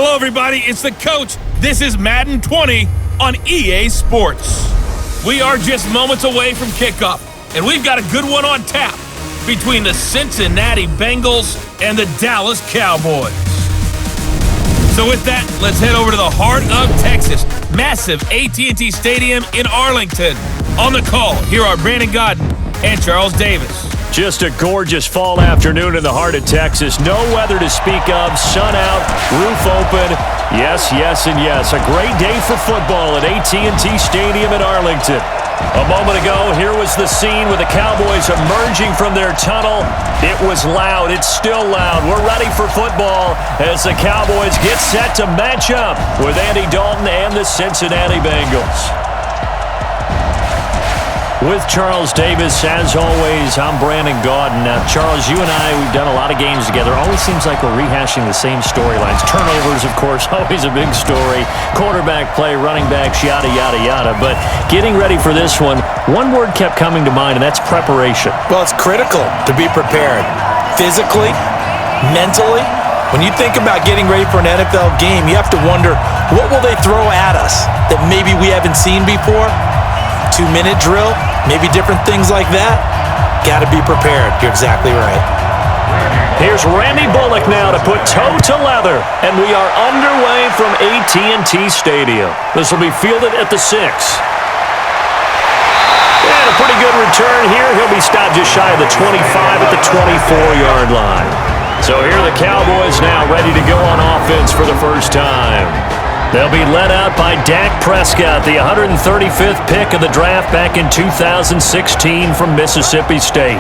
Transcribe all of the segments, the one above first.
Hello, everybody. It's the coach. This is Madden 20 on EA Sports. We are just moments away from kickoff, and we've got a good one on tap between the Cincinnati Bengals and the Dallas Cowboys. So with that, let's head over to the heart of Texas, massive AT&T Stadium in Arlington. On the call, here are Brandon Godden and Charles Davis. Just a gorgeous fall afternoon in the heart of Texas. No weather to speak of, sun out, roof open. Yes, yes, and yes. A great day for football at AT&T Stadium in Arlington. A moment ago, here was the scene with the Cowboys emerging from their tunnel. It was loud. It's still loud. We're ready for football as the Cowboys get set to match up with Andy Dalton and the Cincinnati Bengals. With Charles Davis, as always, I'm Brandon Godden. Now, Charles, you and I, we've done a lot of games together. Always seems like we're rehashing the same storylines. Turnovers, of course, always a big story. Quarterback play, running backs, yada, yada, yada. But getting ready for this one word kept coming to mind, and that's preparation. Well, it's critical to be prepared. Physically, mentally. When you think about getting ready for an NFL game, you have to wonder, what will they throw at us that maybe we haven't seen before? 2-minute drill, maybe different things like that. Got to be prepared. You're exactly right. Here's Randy Bullock now to put toe to leather, and we are underway from AT&T Stadium. This will be fielded at the 6. And a pretty good return here. He'll be stopped just shy of the 25 at the 24-yard line. So here are the Cowboys now ready to go on offense for the first time. They'll be led out by Dak Prescott, the 135th pick of the draft back in 2016 from Mississippi State.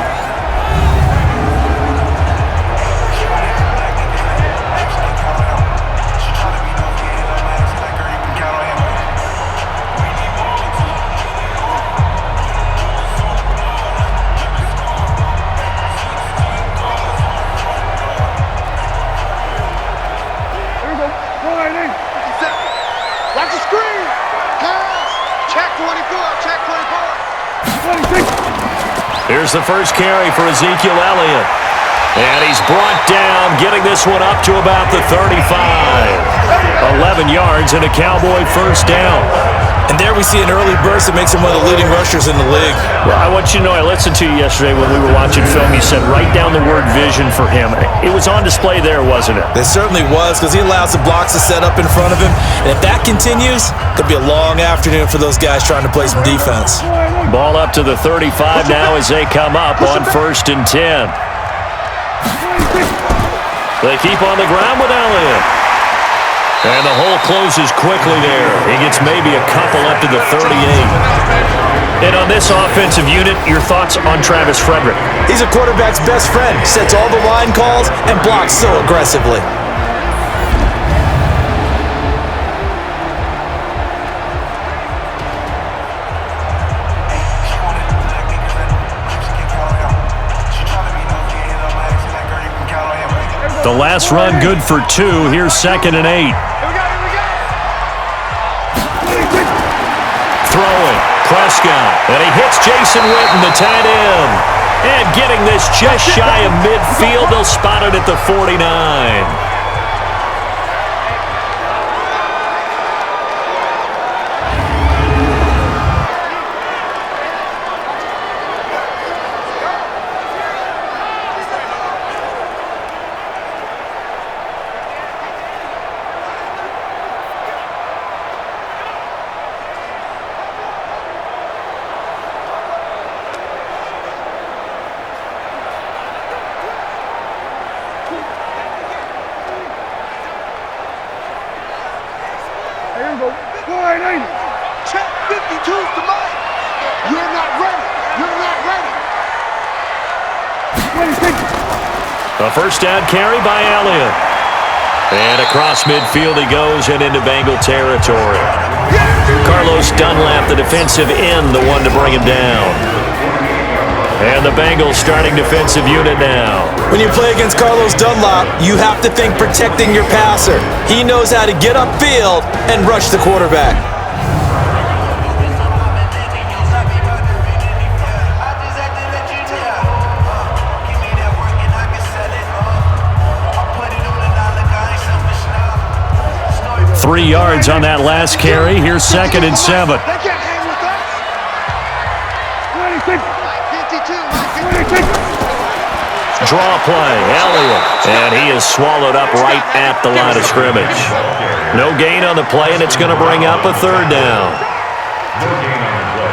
Here's the first carry for Ezekiel Elliott. And he's brought down, getting this one up to about the 35. 11 yards and a Cowboy first down. And there we see an early burst that makes him one of the leading rushers in the league. Well, I want you to know, I listened to you yesterday when we were watching film. You said write down the word vision for him. It was on display there, wasn't it? It certainly was, because he allows the blocks to set up in front of him. And if that continues, it'll be a long afternoon for those guys trying to play some defense. Ball up to the 35 now as they come up on 1st and 10. They keep on the ground with Elliott. And the hole closes quickly there. He gets maybe a couple up to the 38. And on this offensive unit, your thoughts on Travis Frederick? He's a quarterback's best friend. Sets all the line calls and blocks so aggressively. The last run good for 2. Here's 2nd and 8. Throwing, Prescott, and he hits Jason Witten, the tight end. And getting this just shy of midfield, they'll spot it at the 49. Check 52's to Mike. You're not ready. You're not ready. A first down carry by Elliott. And across midfield he goes and into Bengal territory. Carlos Dunlap, the defensive end, the one to bring him down. And the Bengals starting defensive unit now. When you play against Carlos Dunlap, you have to think protecting your passer. He knows how to get upfield and rush the quarterback. 3 yards on that last carry. Here's 2nd and 7. They can't hang with us. 52. Draw play, Elliott. And he is swallowed up right at the line of scrimmage. No gain on the play, and it's going to bring up a 3rd down.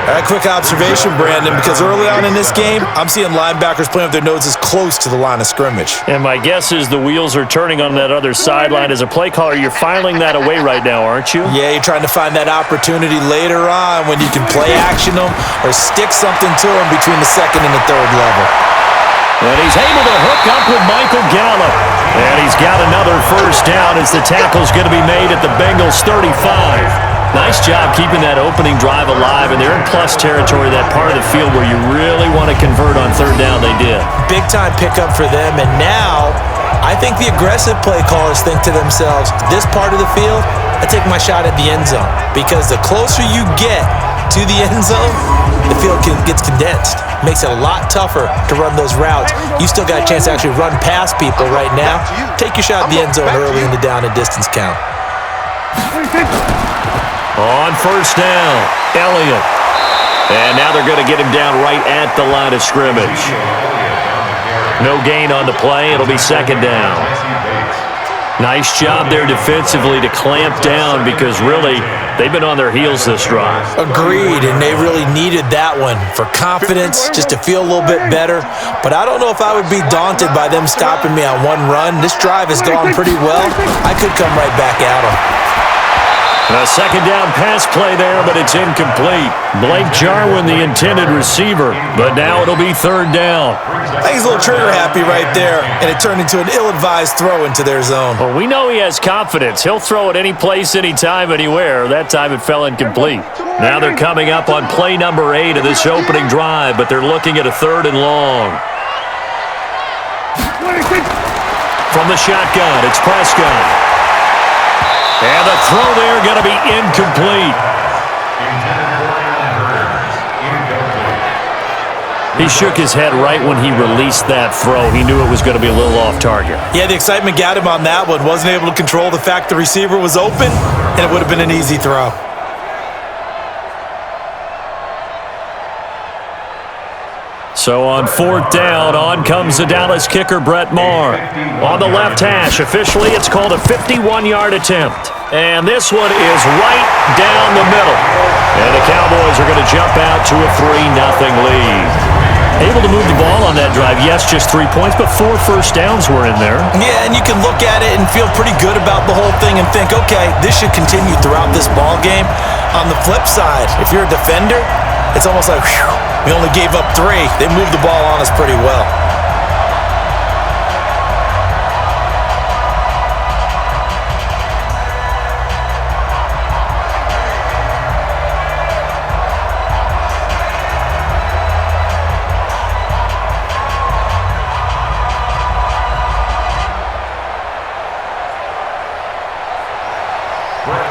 A quick observation, Brandon, because early on in this game, I'm seeing linebackers playing with their noses close to the line of scrimmage. And my guess is the wheels are turning on that other sideline. As a play caller, you're filing that away right now, aren't you? Yeah, you're trying to find that opportunity later on when you can play action them or stick something to them between the 2nd and the 3rd level. And he's able to hook up with Michael Gallup. And he's got another 1st down as the tackle's going to be made at the Bengals 35. Nice job keeping that opening drive alive, and they're in plus territory, that part of the field where you really want to convert on 3rd down. They did. Big-time pickup for them, and now I think the aggressive play callers think to themselves, this part of the field, I take my shot at the end zone, because the closer you get to the end zone, the field gets condensed. Makes it a lot tougher to run those routes. You still got a chance to actually run past people right now. Take your shot at the end zone early in the down and distance count. On 1st down, Elliott. And now they're going to get him down right at the line of scrimmage. No gain on the play. It'll be 2nd down. Nice job there defensively to clamp down, because really they've been on their heels this drive. Agreed, and they really needed that one for confidence, just to feel a little bit better. But I don't know if I would be daunted by them stopping me on one run. This drive has gone pretty well. I could come right back at them. A 2nd down pass play there, but it's incomplete. Blake Jarwin, the intended receiver, but now it'll be 3rd down. I think he's a little trigger happy right there, and it turned into an ill-advised throw into their zone. Well, we know he has confidence. He'll throw it any place, anytime, anywhere. That time it fell incomplete. Now they're coming up on play number 8 of this opening drive, but they're looking at a 3rd and long. From the shotgun, it's Prescott. And the throw there going to be incomplete. He shook his head right when he released that throw. He knew it was going to be a little off target. Yeah, the excitement got him on that one. Wasn't able to control the fact the receiver was open, and it would have been an easy throw. So on 4th down, on comes the Dallas kicker, Brett Maher. On the left hash, officially it's called a 51-yard attempt. And this one is right down the middle. And the Cowboys are going to jump out to a 3-0 lead. Able to move the ball on that drive. Yes, just 3 points, but 4 first downs were in there. Yeah, and you can look at it and feel pretty good about the whole thing and think, okay, this should continue throughout this ball game. On the flip side, if you're a defender, it's almost like, whew, we only gave up 3. They moved the ball on us pretty well.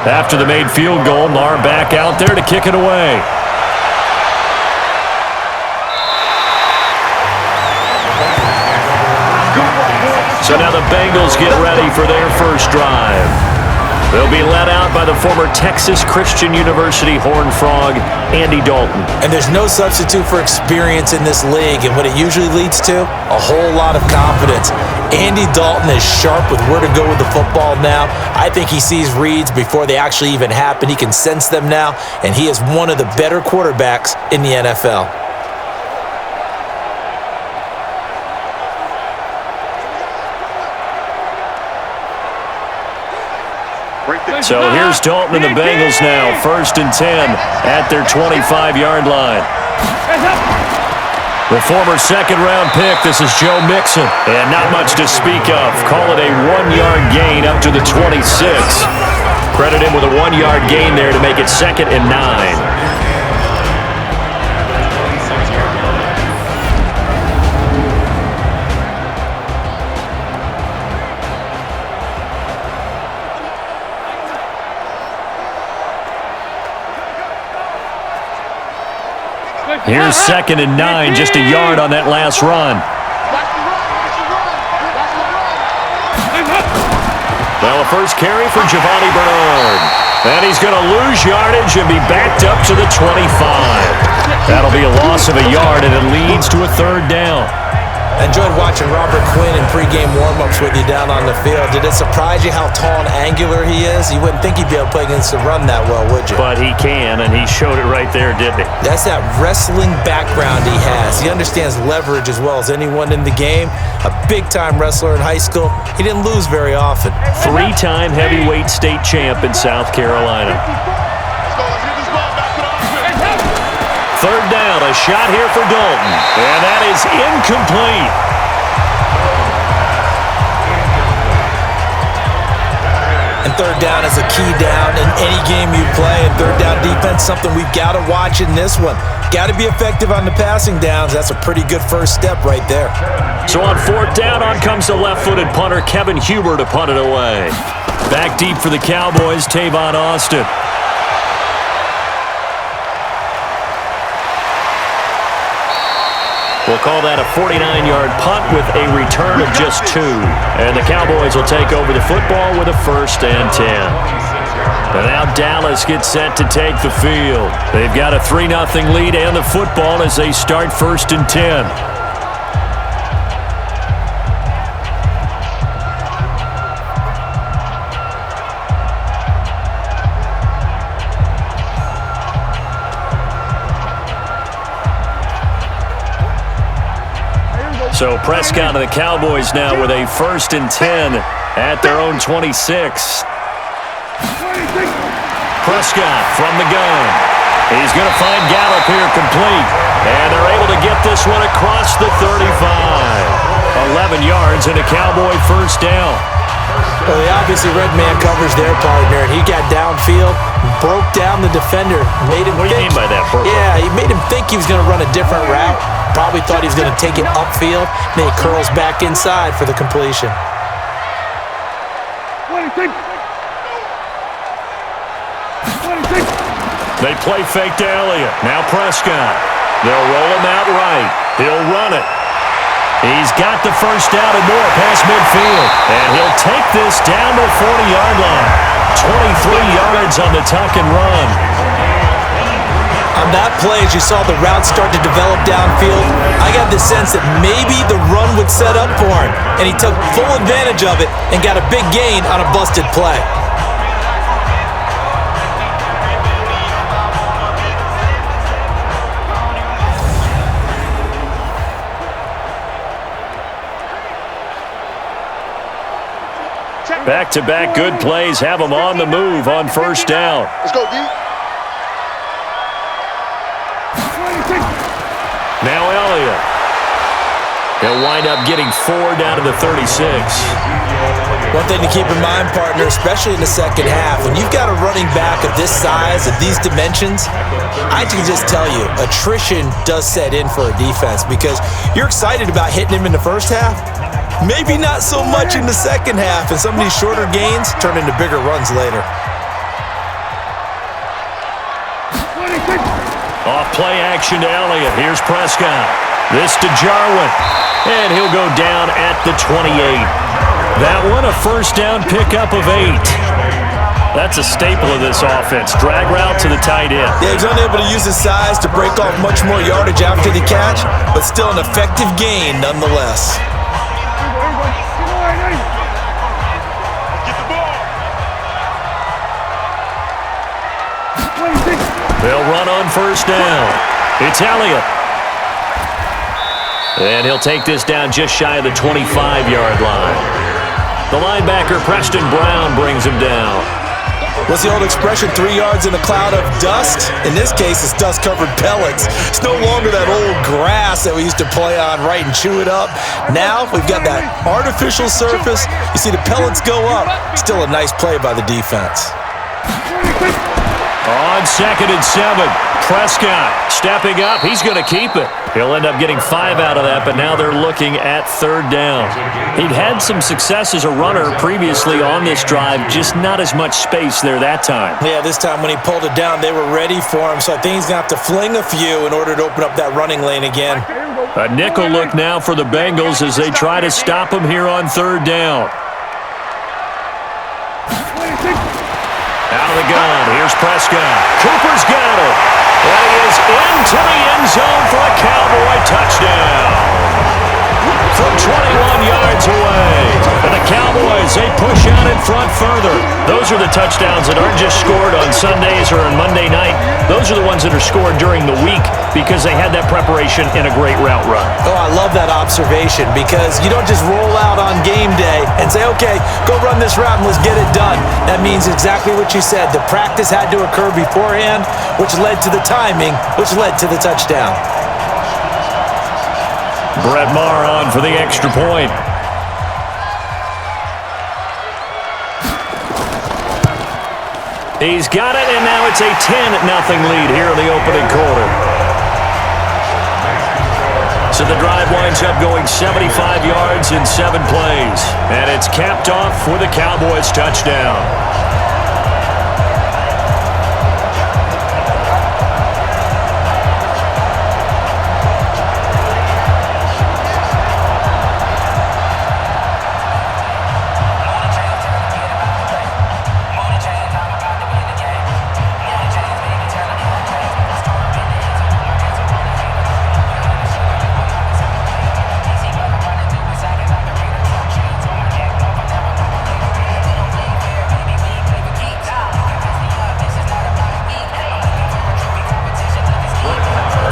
After the made field goal, Maher back out there to kick it away. So now the Bengals get ready for their first drive. They'll be led out by the former Texas Christian University Horned Frog, Andy Dalton. And there's no substitute for experience in this league, and what it usually leads to, a whole lot of confidence. Andy Dalton is sharp with where to go with the football now. I think he sees reads before they actually even happen. He can sense them now, and he is one of the better quarterbacks in the NFL. So here's Dalton and the Bengals now, 1st and 10 at their 25-yard line. The former second-round pick, this is Joe Mixon. And not much to speak of. Call it a 1-yard gain up to the 26. Credit him with a 1-yard gain there to make it 2nd and 9. Here's 2nd and 9, just a yard on that last run. Well, the first carry for Giovanni Bernard. And he's going to lose yardage and be backed up to the 25. That'll be a loss of a yard, and it leads to a third down. I enjoyed watching Robert Quinn in pregame warm-ups with you down on the field. Did it surprise you how tall and angular he is? You wouldn't think he'd be able to play against the run that well, would you? But he can, and he showed it right there, didn't he? That's that wrestling background he has. He understands leverage as well as anyone in the game. A big-time wrestler in high school. He didn't lose very often. Three-time heavyweight state champ in South Carolina. Third down, a shot here for Dalton. And that is incomplete. And third down is a key down in any game you play. And third down defense, something we've got to watch in this one. Got to be effective on the passing downs. That's a pretty good first step right there. So on fourth down, on comes the left-footed punter, Kevin Huber, to punt it away. Back deep for the Cowboys, Tavon Austin. We'll call that a 49-yard punt with a return of just 2. And the Cowboys will take over the football with a 1st and 10. And now Dallas gets set to take the field. They've got a 3-0 lead and the football as they start 1st and 10. So Prescott and the Cowboys now with a 1st and 10 at their own 26. Prescott from the gun. He's going to find Gallup here complete. And they're able to get this one across the 35. 11 yards and a Cowboy 1st down. Well, he obviously red man covers their partner, and he got downfield, broke down the defender, made him What do you mean by that, Purple? Yeah, he made him think he was going to run a different route. Probably thought he was going to take it upfield, and then he curls back inside for the completion. They play fake to Elliott. Now Prescott. They'll roll him out right. He'll run it. He's got the first down and more past midfield. And he'll take this down to the 40-yard line. 23 yards on the tuck and run. On that play, as you saw the route start to develop downfield, I got the sense that maybe the run would set up for him. And he took full advantage of it and got a big gain on a busted play. Back-to-back good plays have him on the move on 1st down. Let's go, D. Now Elliott. He'll wind up getting 4 down to the 36. One thing to keep in mind, partner, especially in the second half, when you've got a running back of this size, of these dimensions, I can just tell you, attrition does set in for a defense because you're excited about hitting him in the first half. Maybe not so much in the second half, and some of these shorter gains turn into bigger runs later. Off play action to Elliott. Here's Prescott. This to Jarwin. And he'll go down at the 28. That one a 1st down pickup of 8. That's a staple of this offense. Drag route to the tight end. Yeah, he's unable to use his size to break off much more yardage after the catch, but still an effective gain nonetheless. They'll run on 1st down. It's Elliott. And he'll take this down just shy of the 25-yard line. The linebacker, Preston Brown, brings him down. What's the old expression, 3 yards in a cloud of dust? In this case, it's dust-covered pellets. It's no longer that old grass that we used to play on, right, and chew it up. Now, we've got that artificial surface. You see the pellets go up. Still a nice play by the defense. On 2nd and 7, Prescott stepping up. He's going to keep it. He'll end up getting 5 out of that, but now they're looking at 3rd down. He'd had some success as a runner previously on this drive, just not as much space there that time. Yeah, this time when he pulled it down, they were ready for him, so I think he's going to have to fling a few in order to open up that running lane again. A nickel look now for the Bengals as they try to stop him here on 3rd down. Out of the gun. Here's Prescott. Cooper's got it. And he is into the end zone for a Cowboy touchdown. From 21 yards away. And the Cowboys, they push out in front further. Those are the touchdowns that aren't just scored on Sundays or on Monday night. Those are the ones that are scored during the week because they had that preparation in a great route run. Oh, I love that observation because you don't just roll out on game day and say, okay, go run this route and let's get it done. That means exactly what you said. The practice had to occur beforehand, which led to the timing, which led to the touchdown. Brett Maher on for the extra point. He's got it, and now it's a 10-0 lead here in the opening quarter. So the drive winds up going 75 yards in 7 plays. And it's capped off with a Cowboys touchdown.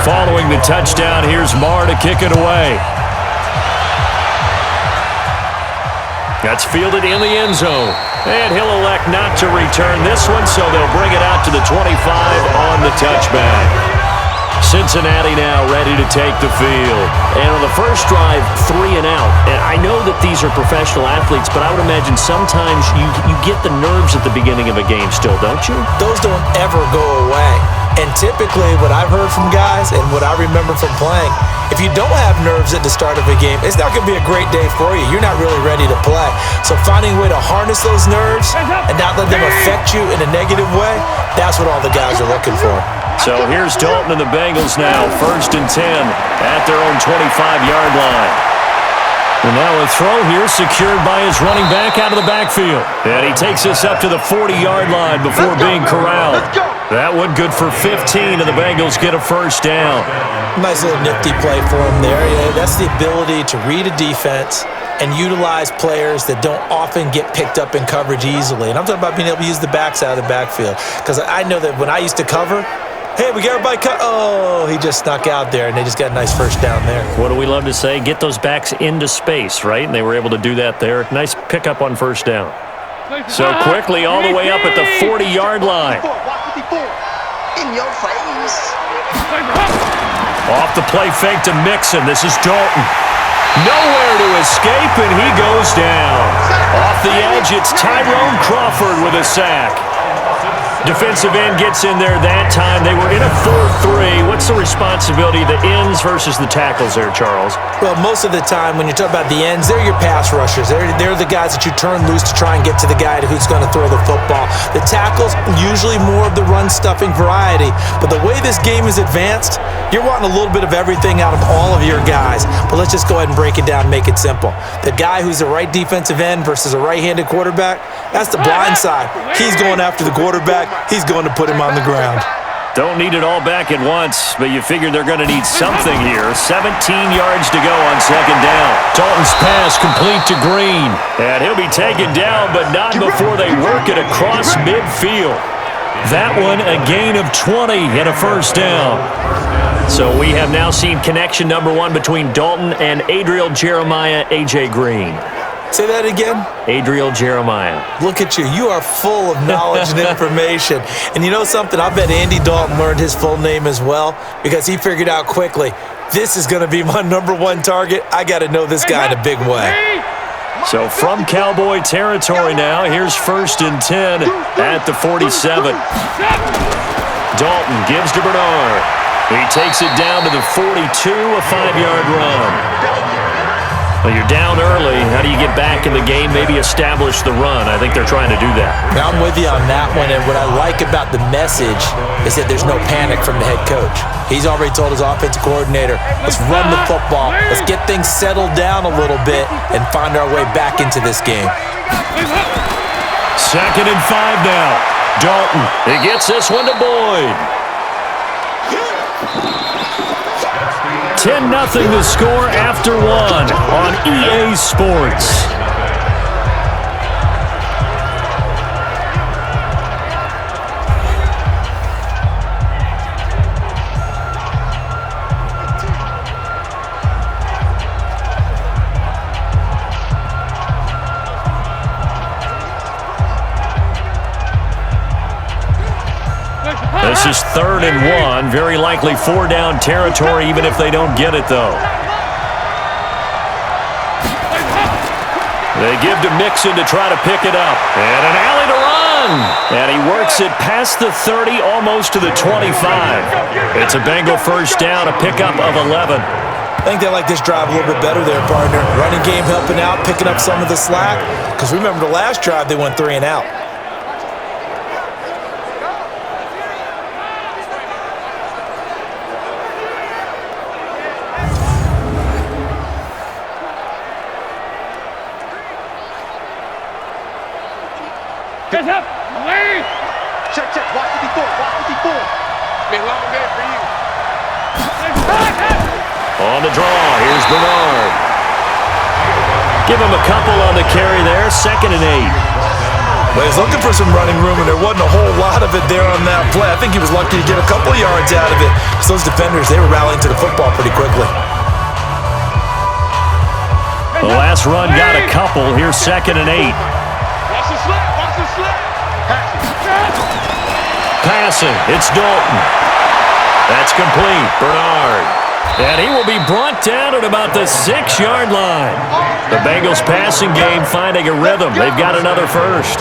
Following the touchdown, here's Maher to kick it away. That's fielded in the end zone. And he'll elect not to return this one, so they'll bring it out to the 25 on the touchback. Cincinnati now ready to take the field. And on the first drive, 3 and out. And I know that these are professional athletes, but I would imagine sometimes you get the nerves at the beginning of a game still, don't you? Those don't ever go away. And typically what I've heard from guys and what I remember from playing, if you don't have nerves at the start of a game, it's not going to be a great day for you. You're not really ready to play. So finding a way to harness those nerves and not let them affect you in a negative way, that's what all the guys are looking for. So here's Dalton and the Bengals now, 1st and 10 at their own 25-yard line. And now a throw here secured by his running back out of the backfield. And he takes us up to the 40-yard line before being corralled. That one good for 15, and the Bengals get a first down. Nice little nifty play for him there. Yeah, that's the ability to read a defense and utilize players that don't often get picked up in coverage easily. And I'm talking about being able to use the backs out of the backfield. Because I know that when I used to cover, hey, we got everybody cut. Oh, he just snuck out there, and they just got a nice first down there. What do we love to say? Get those backs into space, right? And they were able to do that there. Nice pickup on first down. So quickly all the way up at the 40-yard line. In your face. Off the play fake to Mixon. This is Dalton. Nowhere to escape, and he goes down. Off the edge, it's Tyrone Crawford with a sack. Defensive end gets in there that time. They were in a 4-3. What's the responsibility of the ends versus the tackles there, Charles? Well, most of the time when you talk about the ends, they're your pass rushers. They're the guys that you turn loose to try and get to the guy who's going to throw the football. The tackles, usually more of the run-stuffing variety. But the way this game is advanced, you're wanting a little bit of everything out of all of your guys. But let's just go ahead and break it down and make it simple. The guy who's the right defensive end versus a right-handed quarterback, that's the blind side. He's going after the quarterback. He's going to put him on the ground. Don't need it all back at once, but you figure they're going to need something here. 17 yards to go on second down. Dalton's pass complete to Green. And he'll be taken down, but not before they work it across midfield. That one a gain of 20 and a first down. So we have now seen connection number 1 between Dalton and Adriel Jeremiah, A.J. Green. Say that again? Adriel Jeremiah. Look at you. You are full of knowledge and information. And you know something? I bet Andy Dalton learned his full name as well because he figured out quickly, this is going to be my number 1 target. I got to know this guy in a big way. So from Cowboy territory now, here's 1st and 10 at the 47. Dalton gives to Bernard. He takes it down to the 42, a 5-yard run. Well, you're down early. How do you get back in the game, maybe establish the run? I think they're trying to do that. Now, I'm with you on that one, and what I like about the message is that there's no panic from the head coach. He's already told his offensive coordinator, let's run the football, let's get things settled down a little bit and find our way back into this game. 2nd and 5 now. Dalton, he gets this one to Boyd. 10-0 the score after one on EA Sports. This is 3rd and 1. Very likely 4-down territory, even if they don't get it, though. They give to Mixon to try to pick it up. And an alley to run. And he works it past the 30, almost to the 25. It's a Bengal first down, a pickup of 11. I think they like this drive a little bit better there, partner. Running game helping out, picking up some of the slack. Because remember, the last drive, they went 3 and out. Get up! Lead! Check, watch 54, watch 54. Been a long day for you. On the draw, here's Bernard. Give him a couple on the carry there, 2nd and 8. Well, he's looking for some running room, and there wasn't a whole lot of it there on that play. I think he was lucky to get a couple of yards out of it. So those defenders, they were rallying to the football pretty quickly. The last run got a couple. Here's 2nd and 8. Passing, it's Dalton. That's complete. Bernard. And he will be brought down at about the 6-yard line. The Bengals passing game finding a rhythm. They've got another first.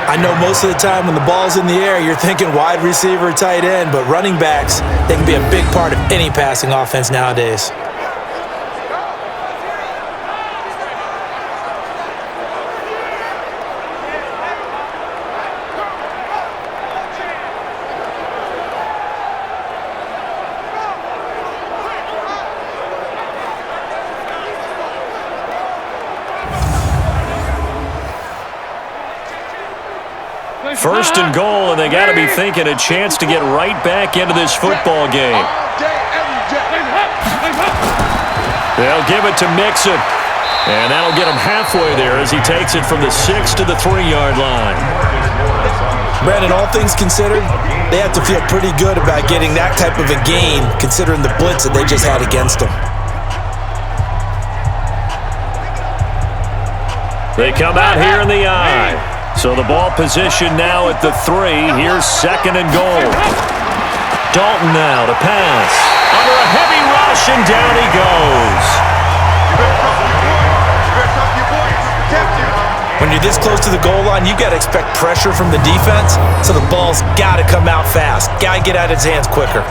I know most of the time when the ball's in the air, you're thinking wide receiver, tight end, but running backs, they can be a big part of any passing offense nowadays. First and goal, and they got to be thinking a chance to get right back into this football game. They'll give it to Mixon, and that'll get him halfway there as he takes it from the 6 to the 3-yard line. Brandon, all things considered, they have to feel pretty good about getting that type of a gain, considering the blitz that they just had against them. They come out here in the eye. So the ball position now at the 3. Here's 2nd and goal. Dalton now to pass. Under a heavy rush, and down he goes. When you're this close to the goal line, you got to expect pressure from the defense, so the ball's got to come out fast. Got to get out of his hands quicker.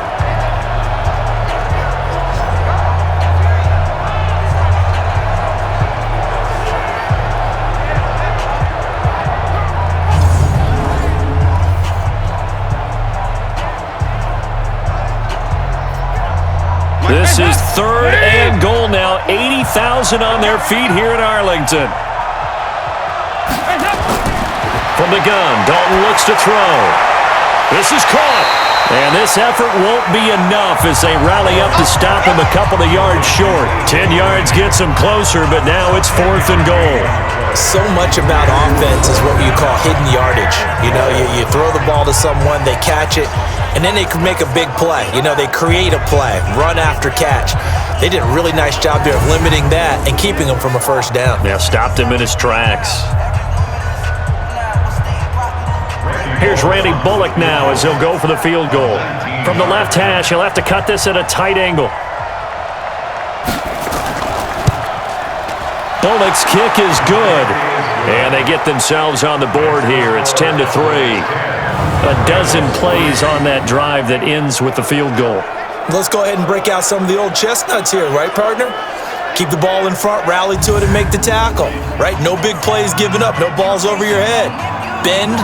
This is 3rd and goal now. 80,000 on their feet here in Arlington. From the gun, Dalton looks to throw. This is caught. And this effort won't be enough as they rally up to stop him a couple of yards short. 10 yards gets him closer, but now it's 4th and goal. So much about offense is what you call hidden yardage. You know, you throw the ball to someone, they catch it, and then they can make a big play. You know, they create a play, run after catch. They did a really nice job there of limiting that and keeping him from a first down. Yeah, stopped him in his tracks. Here's Randy Bullock now as he'll go for the field goal. From the left hash, he'll have to cut this at a tight angle. Bullock's kick is good. And they get themselves on the board here. It's 10-3. A dozen plays on that drive that ends with the field goal. Let's go ahead and break out some of the old chestnuts here, right, partner? Keep the ball in front, rally to it, and make the tackle, right? No big plays given up, no balls over your head. Bend,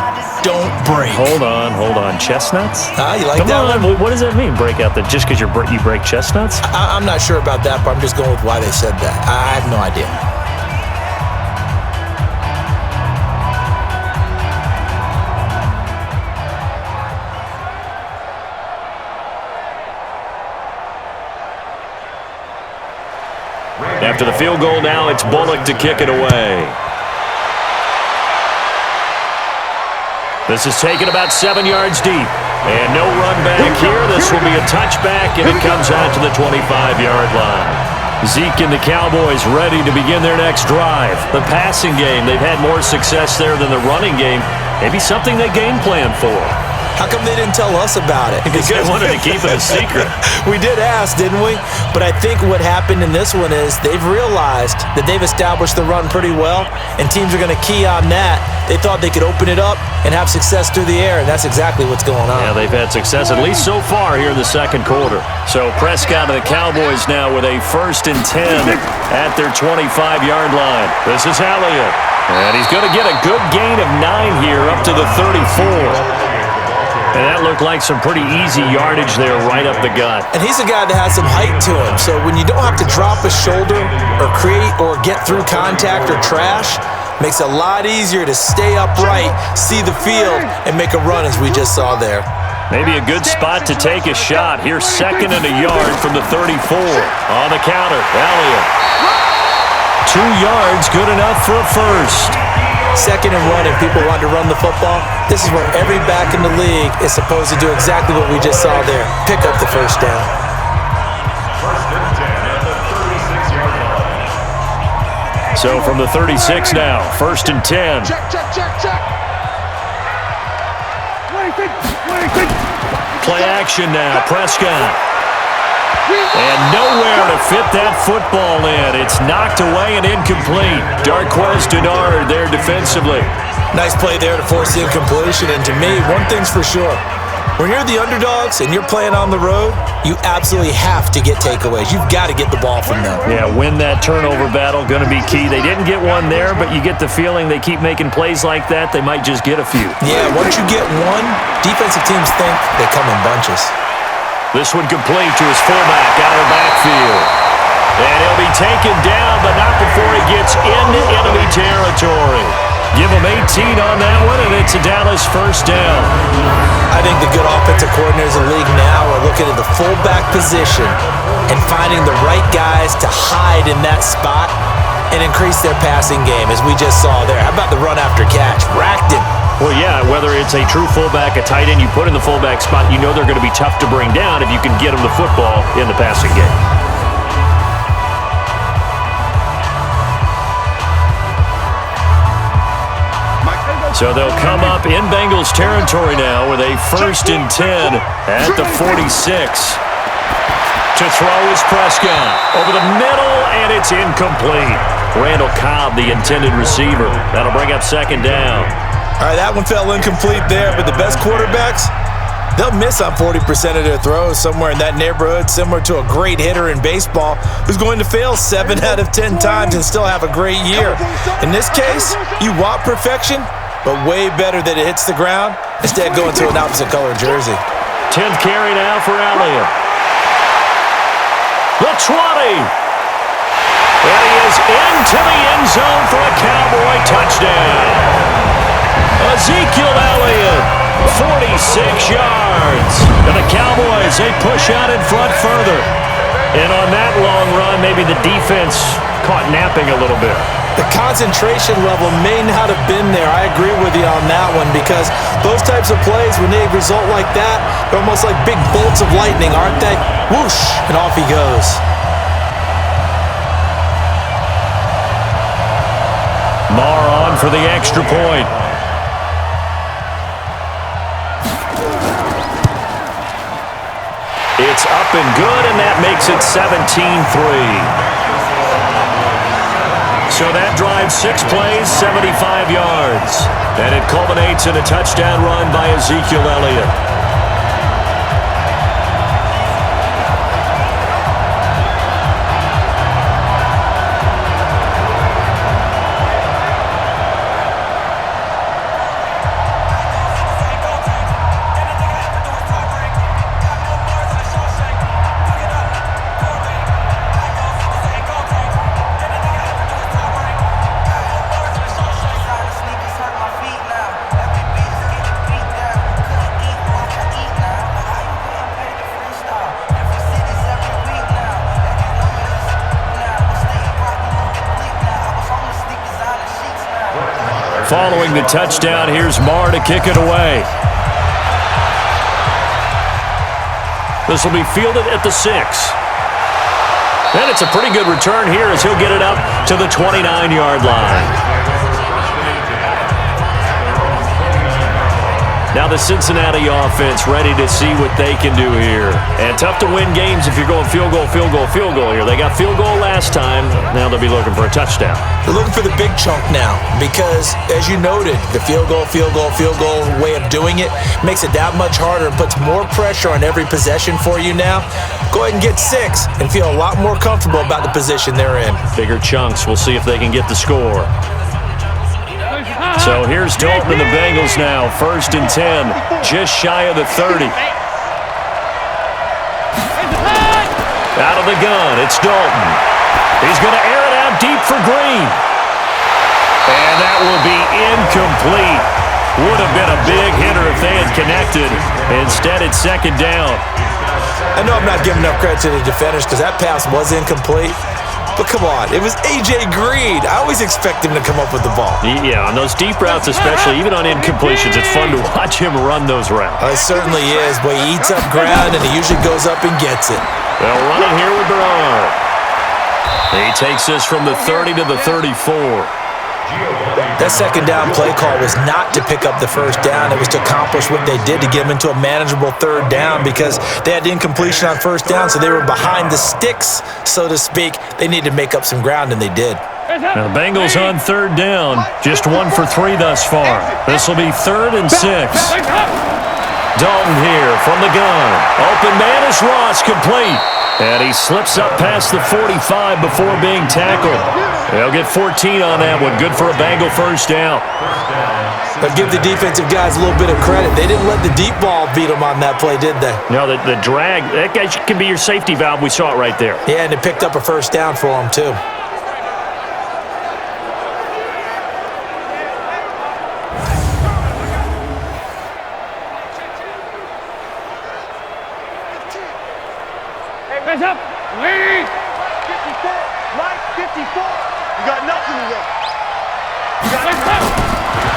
don't break. Hold on. Chestnuts? You like Come that on. one? What does that mean, break out? Just because you break chestnuts? I'm not sure about that, but I'm just going with why they said that. I have no idea. After the field goal now, it's Bullock to kick it away. This is taken about 7 yards deep. And no run back here. This will be a touchback, and it comes out to the 25-yard line. Zeke and the Cowboys ready to begin their next drive. The passing game, they've had more success there than the running game. Maybe something they game plan for. How come they didn't tell us about it? Because they wanted to keep it a secret. We did ask, didn't we? But I think what happened in this one is they've realized that they've established the run pretty well, and teams are going to key on that. They thought they could open it up and have success through the air, and that's exactly what's going on. Yeah, they've had success, at least so far here in the second quarter. So Prescott and the Cowboys now with a 1st and 10 at their 25-yard line. This is Elliott. And he's going to get a good gain of 9 here up to the 34. And that looked like some pretty easy yardage there right up the gut. And he's a guy that has some height to him. So when you don't have to drop a shoulder or create or get through contact or trash, makes it a lot easier to stay upright, see the field, and make a run as we just saw there. Maybe a good spot to take a shot. Here's 2nd and a yard from the 34. On the counter, Elliott. 2 yards, good enough for a first. 2nd and 1, and people want to run the football. This is where every back in the league is supposed to do exactly what we just saw there. Pick up the first down. 1st and 10 at the 36-yard line. So from the 36 now, 1st and 10. Check. Play action now, Prescott. And nowhere to fit that football in. It's knocked away and incomplete. Darqueze Dennard there defensively. Nice play there to force the incompletion. And to me, one thing's for sure. When you're the underdogs and you're playing on the road, you absolutely have to get takeaways. You've got to get the ball from them. Yeah, win that turnover battle, going to be key. They didn't get one there, but you get the feeling they keep making plays like that, they might just get a few. Yeah, once you get one, defensive teams think they come in bunches. This one complete to his fullback out of the backfield. And he'll be taken down, but not before he gets into enemy territory. Give him 18 on that one, and it's a Dallas first down. I think the good offensive coordinators in the league now are looking at the fullback position and finding the right guys to hide in that spot and increase their passing game, as we just saw there. How about the run after catch? Racked him. Well, yeah, whether it's a true fullback, a tight end you put in the fullback spot, you know they're going to be tough to bring down if you can get them the football in the passing game. So they'll come up in Bengals territory now with a 1st and 10 at the 46. To throw is Prescott. Over the middle, and it's incomplete. Randall Cobb, the intended receiver. That'll bring up 2nd down. All right, that one fell incomplete there, but the best quarterbacks, they'll miss on 40% of their throws somewhere in that neighborhood, similar to a great hitter in baseball who's going to fail 7 out of 10 times and still have a great year. In this case, you want perfection, but way better that it hits the ground instead going to an opposite color jersey. 10th carry now for Elliott. The 20. And he is into the end zone for a Cowboy touchdown. Ezekiel Elliott, 46 yards. And the Cowboys, they push out in front further. And on that long run, maybe the defense caught napping a little bit. The concentration level may not have been there. I agree with you on that one, because those types of plays, when they result like that, they're almost like big bolts of lightning, aren't they? Whoosh, and off he goes. Marr on for the extra point. It's up and good, and that makes it 17-3. So that drives 6 plays, 75 yards. And it culminates in a touchdown run by Ezekiel Elliott. Following the touchdown, here's Marr to kick it away. This will be fielded at the 6. And it's a pretty good return here as he'll get it up to the 29-yard line. Now the Cincinnati offense ready to see what they can do here. And tough to win games if you're going field goal, field goal, field goal here. They got field goal last time. Now they'll be looking for a touchdown. They're looking for the big chunk now because, as you noted, the field goal way of doing it makes it that much harder and puts more pressure on every possession for you now. Go ahead and get 6 and feel a lot more comfortable about the position they're in. Bigger chunks. We'll see if they can get the score. So here's Dalton and the Bengals now. 1st and 10, just shy of the 30. Out of the gun, it's Dalton. He's going to air it out deep for Green. And that will be incomplete. Would have been a big hitter if they had connected. Instead, it's 2nd down. I know I'm not giving enough credit to the defenders because that pass was incomplete. But come on, it was A.J. Green. I always expect him to come up with the ball. Yeah, on those deep routes especially, even on incompletions, it's fun to watch him run those routes. It certainly is, but he eats up ground and he usually goes up and gets it. They'll run it here with Bernard. He takes this from the 30 to the 34. That 2nd down play call was not to pick up the 1st down. It was to accomplish what they did to get them into a manageable 3rd down because they had incompletion on 1st down, so they were behind the sticks, so to speak. They needed to make up some ground, and they did. Now the Bengals on 3rd down, just 1 for 3 thus far. This will be 3rd and 6. Dalton here from the gun. Open man is Ross, complete. And he slips up past the 45 before being tackled. They'll get 14 on that one. Good for a Bengal 1st down. But give the defensive guys a little bit of credit. They didn't let the deep ball beat them on that play, did they? No, the drag, that guy can be your safety valve. We saw it right there. Yeah, and it picked up a 1st down for them, too. Hands up! Lead! 54! Mike, 54! You got nothing to do.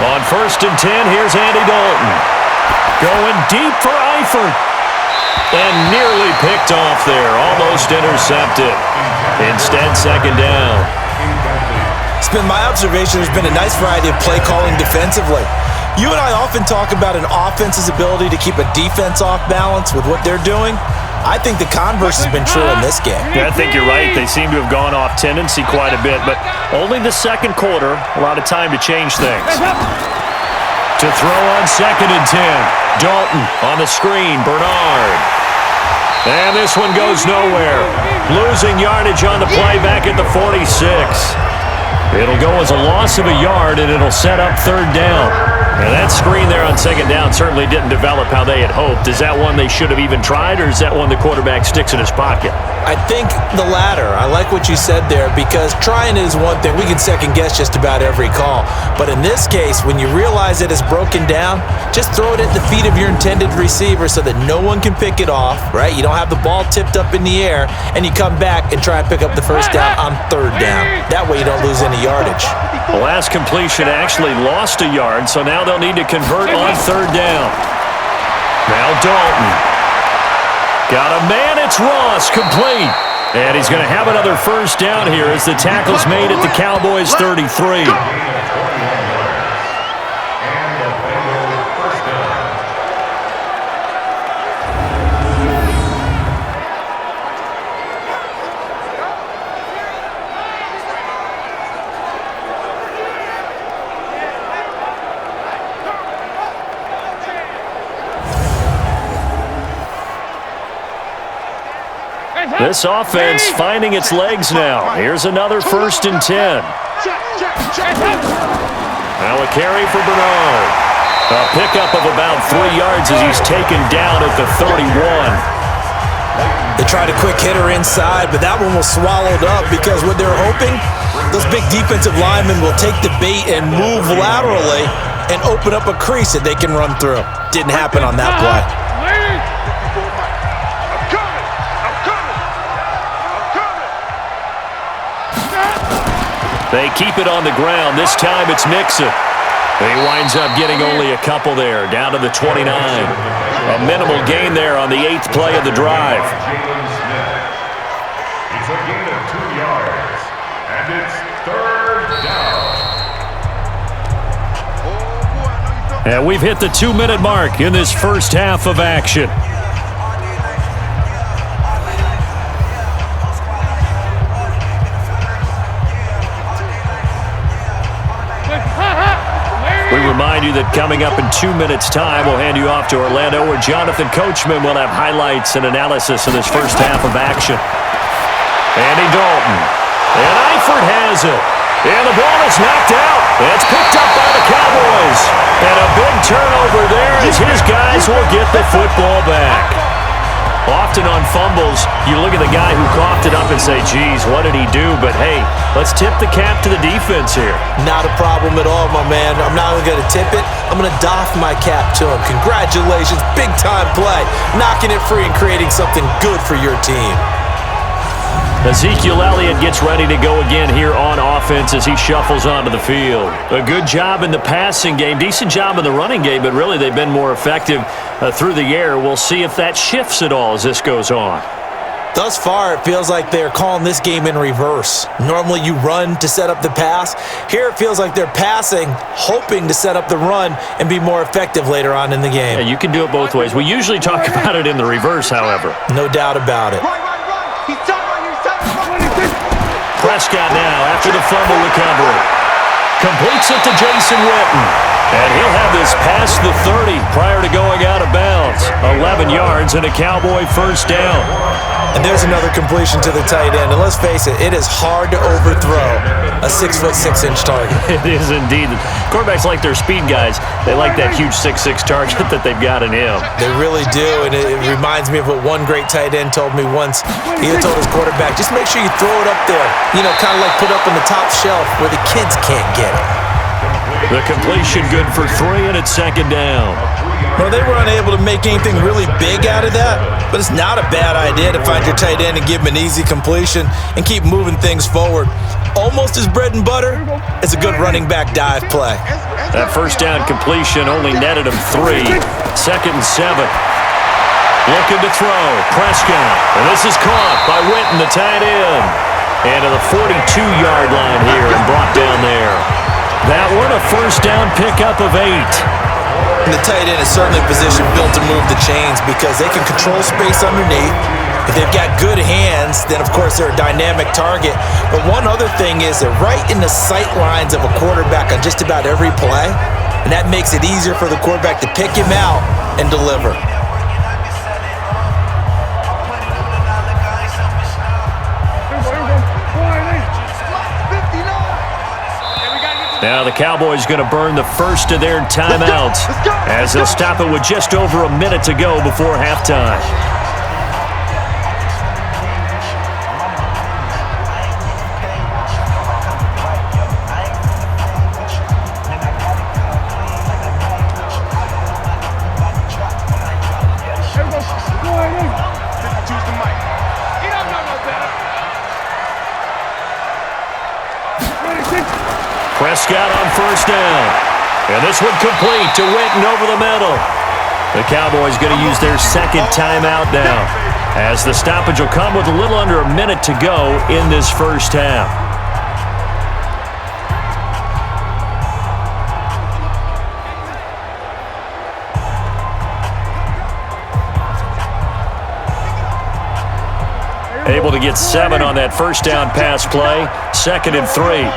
On 1st and 10, here's Andy Dalton. Going deep for Eifert. And nearly picked off there. Almost intercepted. Instead, 2nd down. It's been my observation there's been a nice variety of play calling defensively. You and I often talk about an offense's ability to keep a defense off balance with what they're doing. I think the converse has been true in this game. Yeah, I think you're right. They seem to have gone off tendency quite a bit, but only the 2nd quarter, a lot of time to change things. To throw on 2nd and 10. Dalton on the screen, Bernard. And this one goes nowhere. Losing yardage on the play back at the 46. It'll go as a loss of a yard, and it'll set up 3rd down. And that screen there on 2nd down certainly didn't develop how they had hoped. Is that one they should have even tried, or is that one the quarterback sticks in his pocket? I think the latter. I like what you said there because trying it is one thing. We can second-guess just about every call. But in this case, when you realize it is broken down, just throw it at the feet of your intended receiver so that no one can pick it off, right? You don't have the ball tipped up in the air, and you come back and try and pick up the 1st down on 3rd down. That way you don't lose any yardage. The last completion actually lost a yard, so now they'll need to convert on 3rd down. Now Dalton. Got a man, it's Ross, complete. And he's going to have another 1st down here as the tackle's made at the Cowboys 33. This offense finding its legs now. Here's another 1st and 10. Now a carry for Bernard. A pickup of about 3 yards as he's taken down at the 31. They tried a quick hitter inside, but that one was swallowed up because what they're hoping, those big defensive linemen will take the bait and move laterally and open up a crease that they can run through. Didn't happen on that play. They keep it on the ground. This time it's Nixon. He winds up getting only a couple there, down to the 29. A minimal gain there on the 8th play of the drive. It's a gain of 2 yards, and it's 3rd down. And we've hit the 2-minute mark in this first half of action. We remind you that coming up in 2 minutes' time, we'll hand you off to Orlando, where Jonathan Coachman will have highlights and analysis of this first half of action. Andy Dalton. And Eifert has it. And the ball is knocked out. It's picked up by the Cowboys. And a big turnover there as his guys will get the football back. Often on fumbles, you look at the guy who coughed it up and say, geez, what did he do? But, hey, let's tip the cap to the defense here. Not a problem at all, my man. I'm not only going to tip it, I'm going to doff my cap to him. Congratulations, big-time play. Knocking it free and creating something good for your team. Ezekiel Elliott gets ready to go again here on offense as he shuffles onto the field. A good job in the passing game, decent job in the running game, but really they've been more effective through the air. We'll see if that shifts at all as this goes on. Thus far, it feels like they're calling this game in reverse. Normally you run to set up the pass. Here it feels like they're passing, hoping to set up the run and be more effective later on in the game. Yeah, you can do it both ways. We usually talk about it in the reverse, however. No doubt about it. Prescott now after the fumble recovery. Completes it to Jason Witten. And he'll have this past the 30 prior to going out of bounds. 11 yards and a Cowboy first down. And there's another completion to the tight end. And let's face it, it is hard to overthrow a 6'6" target. It is indeed. Quarterbacks like their speed guys. They like that huge 6'6" target that they've got in him. They really do. And it reminds me of what one great tight end told me once. He had told his quarterback, just make sure you throw it up there. You know, kind of like put it up on the top shelf where the kids can't get it. The completion good for 3, and it's second down. Well, they were unable to make anything really big out of that, but it's not a bad idea to find your tight end and give him an easy completion and keep moving things forward. Almost as bread and butter as a good running back dive play. That first down completion only netted him 3. 2nd and 7. Looking to throw. Prescott. And this is caught by Witten, the tight end. And to the 42-yard line here and brought down there. That one a first down pickup of 8. And the tight end is certainly a position built to move the chains because they can control space underneath. If they've got good hands, then of course they're a dynamic target. But one other thing is they're right in the sight lines of a quarterback on just about every play. And that makes it easier for the quarterback to pick him out and deliver. Now the Cowboys going to burn the first of their timeouts as they'll stop it with just over a minute to go before halftime. Prescott on first down. And this one complete to Witten over the middle. The Cowboys going to use their second timeout now, as the stoppage will come with a little under a minute to go in this first half. Able to get 7 on that first down pass play. 2nd and 3.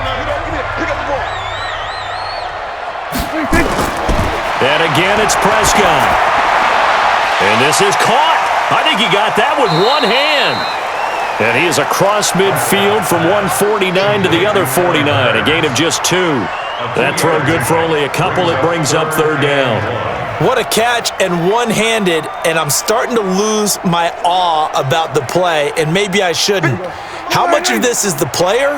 And again, it's Prescott. And this is caught. I think he got that with one hand. And he is across midfield from one 49 to the other 49. A gain of just 2. That throw good for only a couple. It brings up third down. What a catch, and one-handed, and I'm starting to lose my awe about the play, and maybe I shouldn't. How much of this is the player?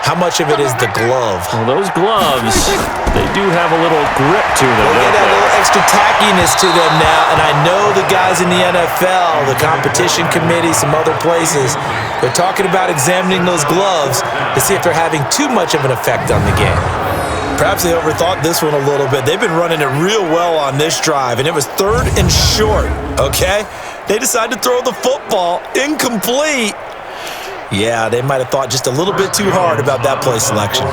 How much of it is the glove? Well, those gloves, they do have a little grip to them. They get a little extra tackiness to them now, and I know the guys in the NFL, the competition committee, some other places, they're talking about examining those gloves to see if they're having too much of an effect on the game. Perhaps they overthought this one a little bit. They've been running it real well on this drive, and it was 3rd and short, okay? They decided to throw the football incomplete. Yeah, they might have thought just a little bit too hard about that play selection.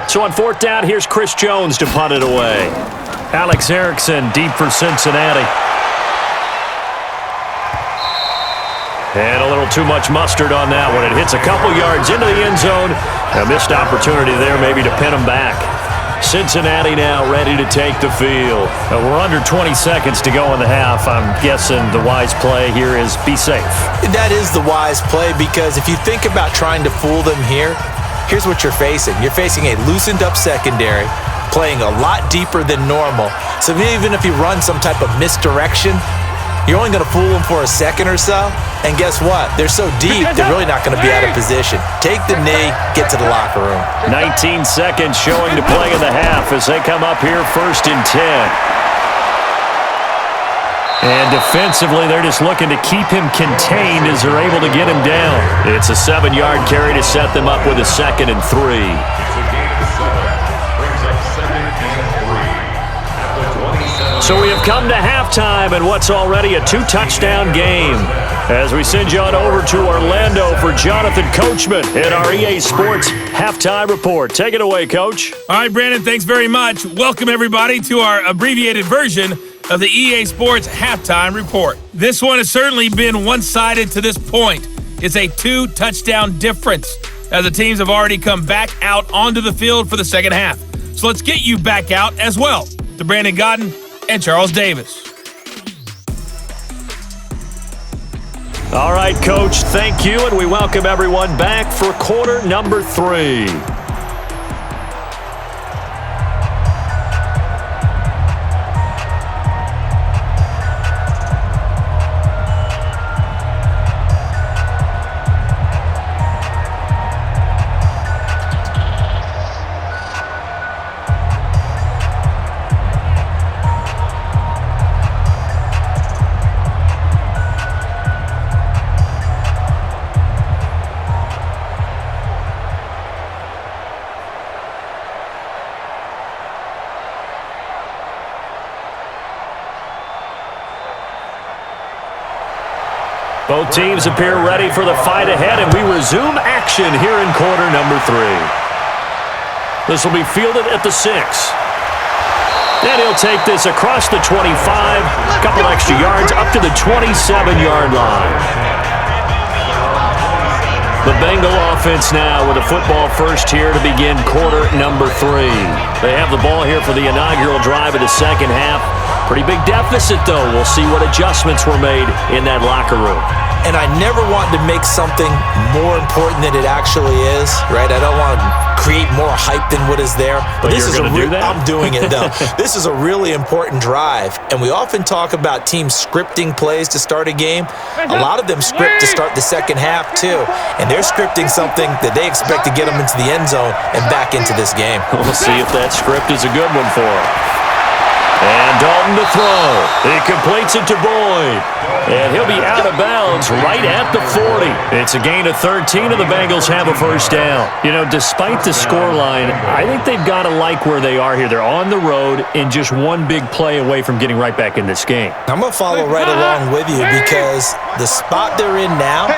So on 4th down, here's Chris Jones to punt it away. Alex Erickson deep for Cincinnati. And a little too much mustard on that one. It hits a couple yards into the end zone. A missed opportunity there maybe to pin them back. Cincinnati now ready to take the field. We're under 20 seconds to go in the half. I'm guessing the wise play here is be safe. That is the wise play, because if you think about trying to fool them here, here's what you're facing. You're facing a loosened up secondary, playing a lot deeper than normal. So even if you run some type of misdirection, you're only going to fool them for a second or so. And guess what? They're so deep, they're really not going to be out of position. Take the knee, get to the locker room. 19 seconds showing to play in the half as they come up here 1st and 10. And defensively, they're just looking to keep him contained as they're able to get him down. It's a 7-yard carry to set them up with a 2nd and 3. So we have come to halftime in what's already a 2-touchdown game. As we send you on over to Orlando for Jonathan Coachman in our EA Sports Halftime Report. Take it away, Coach. All right, Brandon, thanks very much. Welcome, everybody, to our abbreviated version of the EA Sports Halftime Report. This one has certainly been one-sided to this point. It's a 2-touchdown difference as the teams have already come back out onto the field for the second half. So let's get you back out as well to Brandon Godden and Charles Davis. All right, Coach, thank you, and we welcome everyone back for quarter number 3. Both teams appear ready for the fight ahead, and we resume action here in quarter number 3. This will be fielded at the 6. And he'll take this across the 25, a couple extra yards up to the 27-yard line. The Bengal offense now with a football first here to begin quarter number 3. They have the ball here for the inaugural drive of the second half. Pretty big deficit, though. We'll see what adjustments were made in that locker room. And I never want to make something more important than it actually is, right? I don't want to create more hype than what is there. But this is I'm doing it, though. This is a really important drive. And we often talk about teams scripting plays to start a game. A lot of them script to start the second half, too. And they're scripting something that they expect to get them into the end zone and back into this game. We'll see if that script is a good one for them. And Dalton to throw. He completes it to Boyd. And he'll be out of bounds right at the 40. It's a gain of 13, and the Bengals have a first down. You know, despite the scoreline, I think they've got to like where they are here. They're on the road and just one big play away from getting right back in this game. I'm going to follow right along with you because the spot they're in now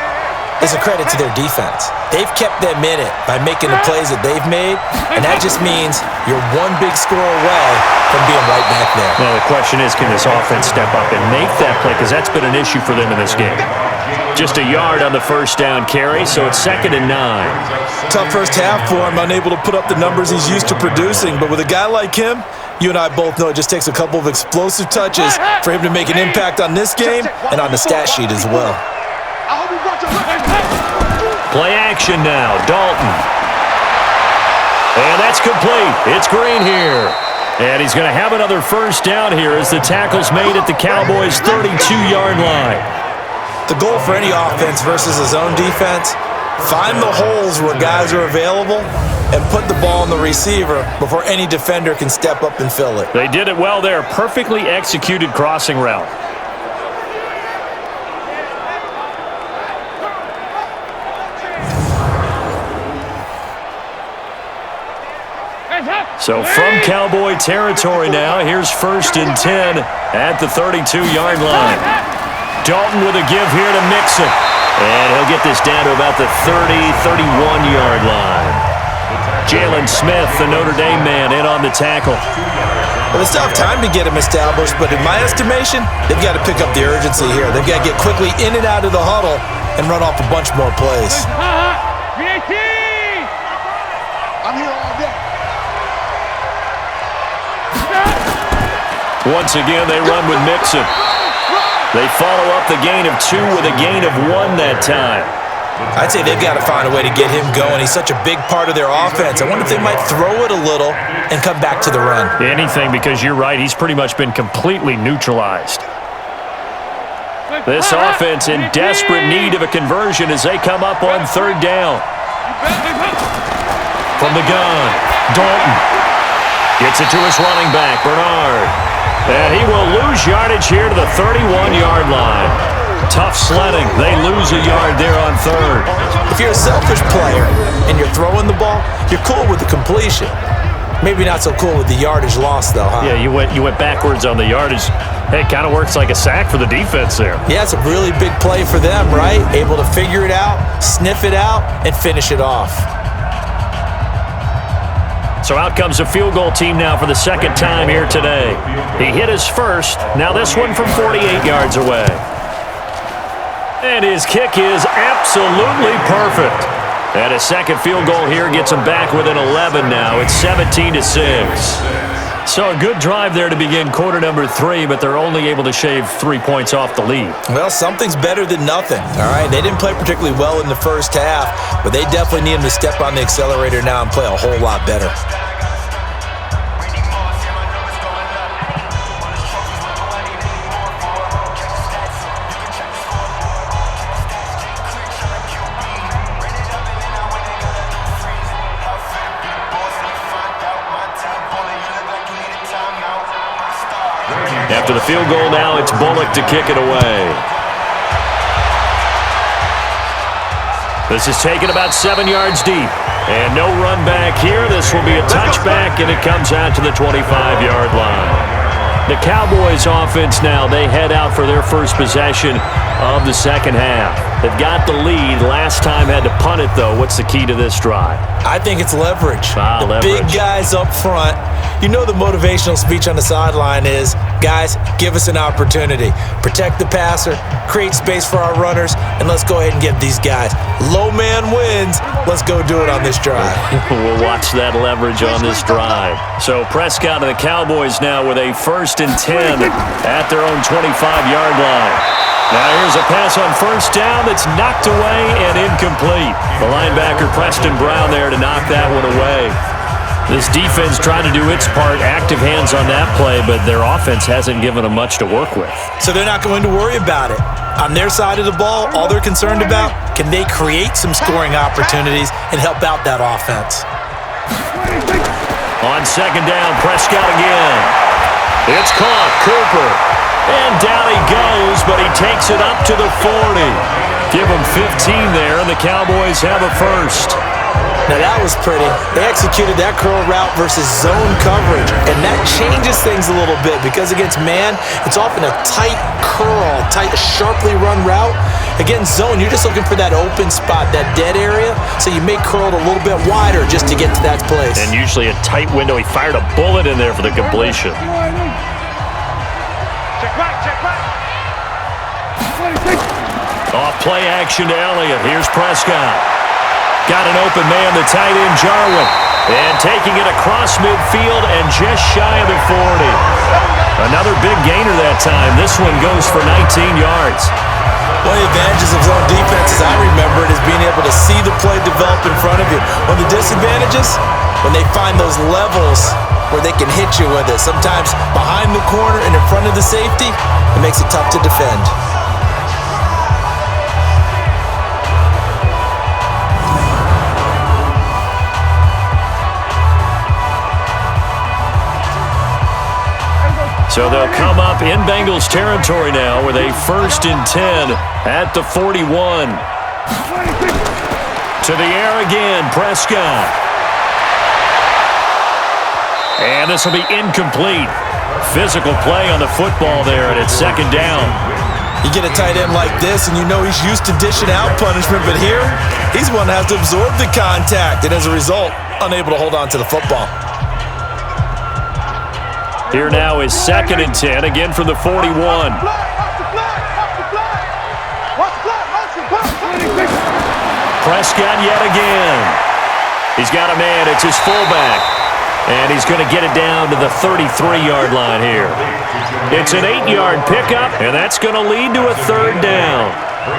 is a credit to their defense. They've kept them in it by making the plays that they've made, and that just means you're one big score away from being right back there. Well, the question is, can this offense step up and make that play? Because that's been an issue for them in this game. Just a yard on the first down carry, so it's 2nd and 9. Tough first half for him, unable to put up the numbers he's used to producing. But with a guy like him, you and I both know it just takes a couple of explosive touches for him to make an impact on this game and on the stat sheet as well. Play action now, Dalton. And that's complete. It's Green here. And he's going to have another first down here as the tackle's made at the Cowboys' 32-yard line. The goal for any offense versus his own defense, find the holes where guys are available and put the ball on the receiver before any defender can step up and fill it. They did it well there. Perfectly executed crossing route. So from Cowboy territory now, here's 1st and 10 at the 32-yard line. Dalton with a give here to Mixon. And he'll get this down to about the 31-yard line. Jalen Smith, the Notre Dame man, in on the tackle. Well, they still have time to get him established, but in my estimation, they've got to pick up the urgency here. They've got to get quickly in and out of the huddle and run off a bunch more plays. I'm here all day. Once again, they run with Mixon. They follow up the gain of 2 with a gain of 1 that time. I'd say they've got to find a way to get him going. He's such a big part of their offense. I wonder if they might throw it a little and come back to the run. Anything, because you're right, he's pretty much been completely neutralized. This offense in desperate need of a conversion as they come up on 3rd down. From the gun, Dalton gets it to his running back, Bernard. And he will lose yardage here to the 31-yard line. Tough sledding. They lose a yard there on 3rd. If you're a selfish player and you're throwing the ball, you're cool with the completion. Maybe not so cool with the yardage loss, though, huh? Yeah, you went backwards on the yardage. Hey, it kind of works like a sack for the defense there. Yeah, it's a really big play for them, right? Able to figure it out, sniff it out, and finish it off. So out comes a field goal team now for the 2nd time here today. He hit his first. Now this one from 48 yards away. And his kick is absolutely perfect. And a 2nd field goal here gets him back within 11 now. It's 17-6. So a good drive there to begin quarter number 3, but they're only able to shave 3 points off the lead. Well, something's better than nothing, all right? They didn't play particularly well in the first half, but they definitely need him to step on the accelerator now and play a whole lot better. After the field goal now, it's Bullock to kick it away. This is taken about 7 yards deep. And no run back here. This will be a touchback, and it comes out to the 25-yard line. The Cowboys offense now, they head out for their first possession of the 2nd half. They've got the lead. Last time had to punt it, though. What's the key to this drive? I think it's leverage. The leverage. Big guys up front. You know the motivational speech on the sideline is, guys, give us an opportunity. Protect the passer, create space for our runners, and let's go ahead and get these guys. Low man wins. Let's go do it on this drive. We'll watch that leverage on this drive. So Prescott and the Cowboys now with a 1st and 10 at their own 25-yard line. Now here's a pass on 1st down that's knocked away and incomplete. The linebacker Preston Brown there to knock that one away. This defense trying to do its part, active hands on that play, but their offense hasn't given them much to work with. So they're not going to worry about it. On their side of the ball, all they're concerned about, can they create some scoring opportunities and help out that offense? On 2nd down, Prescott again. It's caught, Cooper. And down he goes, but he takes it up to the 40. Give him 15 there, and the Cowboys have a first. Now that was pretty. They executed that curl route versus zone coverage, and that changes things a little bit because against man, it's often a tight curl, tight, sharply run route. Against zone, you're just looking for that open spot, that dead area, so you may curl it a little bit wider just to get to that place. And usually a tight window. He fired a bullet in there for the completion. Off play action to Elliott. Here's Prescott. Got an open man, the tight end, Jarwin. And taking it across midfield and just shy of the 40. Another big gainer that time. This one goes for 19 yards. One of the advantages of zone defense, as I remember it, is being able to see the play develop in front of you. One of the disadvantages, when they find those levels where they can hit you with it. Sometimes behind the corner and in front of the safety, it makes it tough to defend. So they'll come up in Bengals territory now with a 1st and 10 at the 41. To the air again, Prescott. And this will be incomplete. Physical play on the football there, and it's second down. You get a tight end like this, and you know he's used to dishing out punishment, but here, he's one that has to absorb the contact, and as a result, unable to hold on to the football. Here now is 2nd and 10, again from the 41. Prescott yet again. He's got a man. It's his fullback. And he's going to get it down to the 33-yard line here. It's an 8-yard pickup, and that's going to lead to a 3rd down.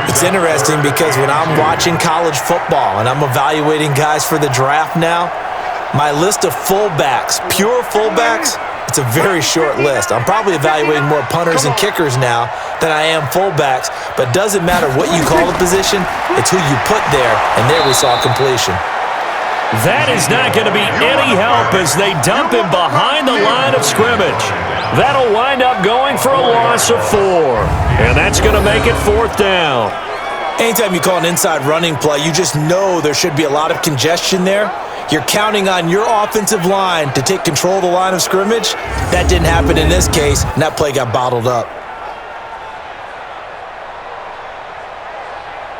It's interesting because when I'm watching college football and I'm evaluating guys for the draft now, my list of fullbacks, pure fullbacks, it's a very short list. I'm probably evaluating more punters and kickers now than I am fullbacks, but it doesn't matter what you call the position, it's who you put there, and there we saw completion. That is not going to be any help as they dump him behind the line of scrimmage. That'll wind up going for a loss of 4, and that's going to make it 4th down. Anytime you call an inside running play, you just know there should be a lot of congestion there. You're counting on your offensive line to take control of the line of scrimmage. That didn't happen in this case, and that play got bottled up.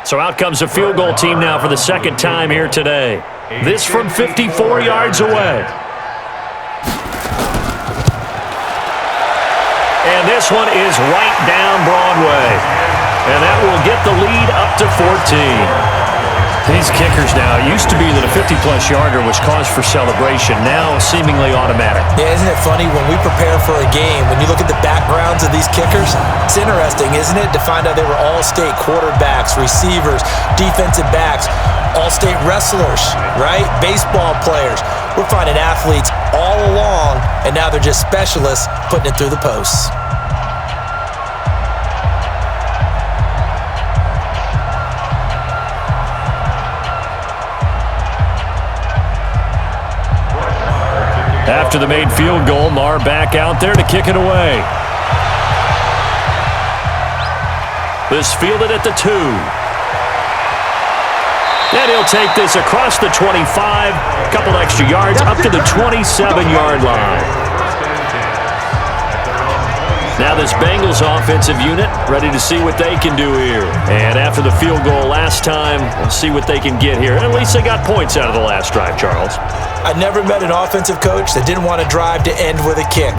So out comes a field goal team now for the 2nd time here today. This from 54 yards away. And this one is right down Broadway. And that will get the lead up to 14. These kickers now, it used to be that a 50-plus yarder was cause for celebration. Now seemingly automatic. Yeah, isn't it funny when we prepare for a game, when you look at the backgrounds of these kickers, it's interesting, isn't it, to find out they were all-state quarterbacks, receivers, defensive backs, all-state wrestlers, right? Baseball players. We're finding athletes all along, and now they're just specialists putting it through the posts. After the made field goal, Marr back out there to kick it away. This fielded at the 2. And he'll take this across the 25, a couple extra yards, up to the 27-yard line. Now this Bengals offensive unit ready to see what they can do here. And after the field goal last time, we'll see what they can get here. At least they got points out of the last drive, Charles. I never met an offensive coach that didn't want to drive to end with a kick.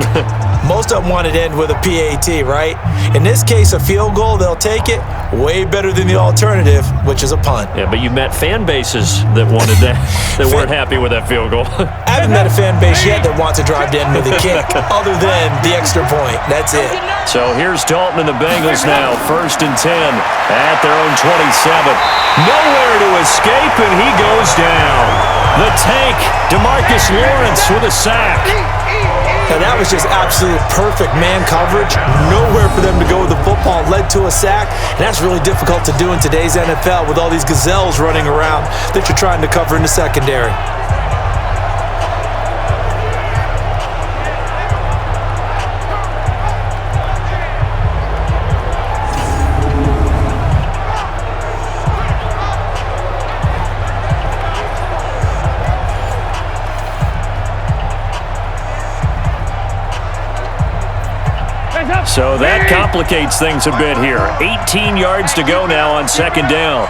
Most of them wanted to end with a PAT, right? In this case, a field goal, they'll take it. Way better than the alternative, which is a punt. Yeah, but you met fan bases that wanted that, that weren't happy with that field goal. I haven't met a fan base yet that wants to drive to end with a kick, other than the extra point. That's it. So here's Dalton and the Bengals now, 1st and 10 at their own 27. Nowhere to escape, and he goes down. The tank, DeMarcus Lawrence with a sack. Now that was just absolute perfect man coverage. Nowhere for them to go with the football. Led to a sack. And that's really difficult to do in today's NFL with all these gazelles running around that you're trying to cover in the secondary. So that complicates things a bit here. 18 yards to go now on 2nd down.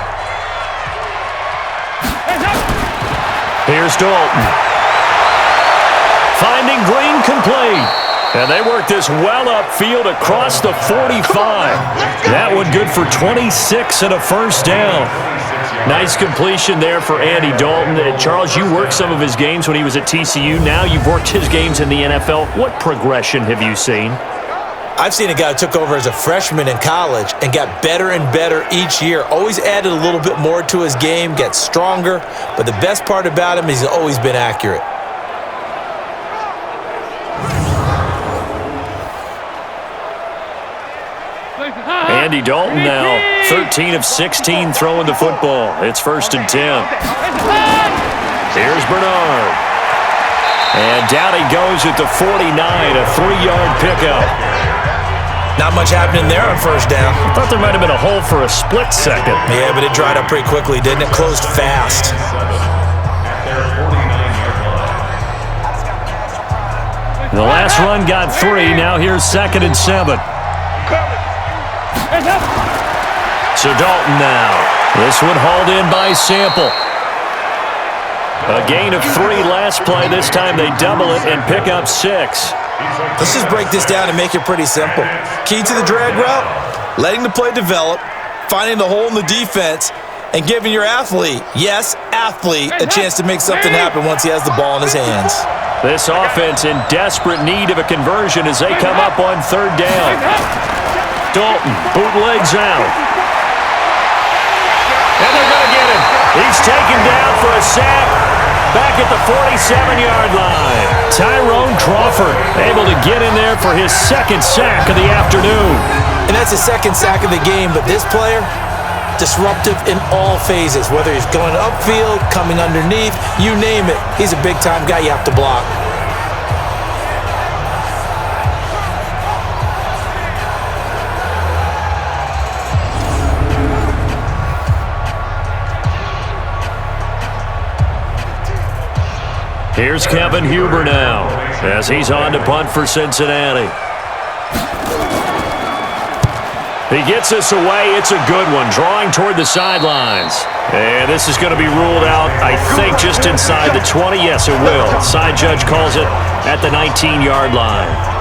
Here's Dalton. Finding Green complete. And they work this well upfield across the 45. That one good for 26 and a 1st down. Nice completion there for Andy Dalton. Charles, you worked some of his games when he was at TCU. Now you've worked his games in the NFL. What progression have you seen? I've seen a guy who took over as a freshman in college and got better and better each year. Always added a little bit more to his game, gets stronger. But the best part about him is he's always been accurate. Andy Dalton now 13 of 16 throwing the football. It's 1st and 10. Here's Bernard. And down he goes at the 49, a 3-yard pickup. Not much happening there on 1st down. I thought there might have been a hole for a split second. Yeah, but it dried up pretty quickly, didn't it? Closed fast. The last run got 3. Now here's 2nd and 7. So Dalton now. This one hauled in by Sample. A gain of 3 last play. This time they double it and pick up 6. Let's just break this down and make it pretty simple. Key to the drag route, letting the play develop, finding the hole in the defense, and giving your athlete, yes, athlete, a chance to make something happen once he has the ball in his hands. This offense in desperate need of a conversion as they come up on 3rd down. Dalton bootlegs out. And they're going to get him. He's taken down for a sack back at the 47-yard line. Tyrone Crawford able to get in there for his 2nd sack of the afternoon. And that's the 2nd sack of the game, but this player, disruptive in all phases, whether he's going upfield, coming underneath, you name it. He's a big-time guy you have to block. Here's Kevin Huber now as he's on to punt for Cincinnati. He gets us away. It's a good one, drawing toward the sidelines. And this is going to be ruled out, I think, just inside the 20. Yes, it will. Side judge calls it at the 19-yard line.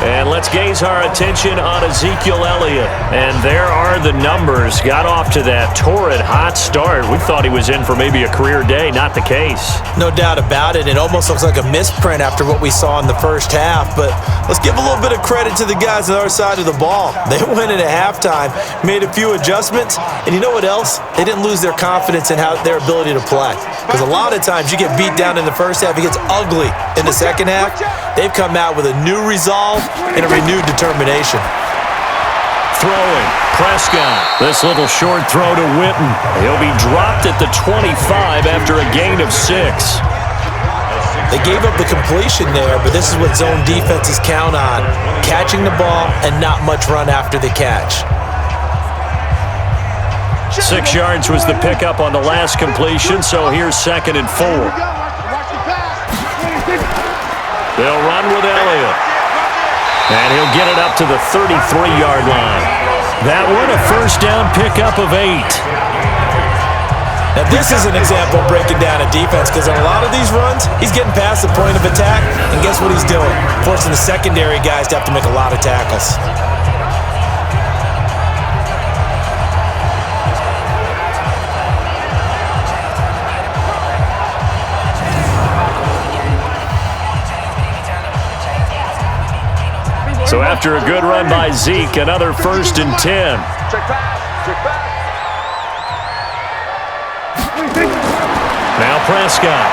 And let's gaze our attention on Ezekiel Elliott. And there are the numbers. Got off to that torrid hot start. We thought he was in for maybe a career day. Not the case. No doubt about it. It almost looks like a misprint after what we saw in the first half. But let's give a little bit of credit to the guys on the other side of the ball. They went in at halftime, made a few adjustments, and you know what else? They didn't lose their confidence in their ability to play. Because a lot of times you get beat down in the first half, it gets ugly in the second half. They've come out with a new resolve and a renewed determination. Throwing, Prescott. This little short throw to Witten. He'll be dropped at the 25 after a gain of 6. They gave up the completion there, but this is what zone defenses count on. Catching the ball and not much run after the catch. 6 yards was the pickup on the last completion, so here's 2nd and 4. They'll run with Elliott. And he'll get it up to the 33-yard line. That one, a first down pickup of 8. Now this is an example of breaking down a defense, because on a lot of these runs, he's getting past the point of attack, and guess what he's doing? Forcing the secondary guys to have to make a lot of tackles. So after a good run by Zeke, another 1st and 10. Now Prescott.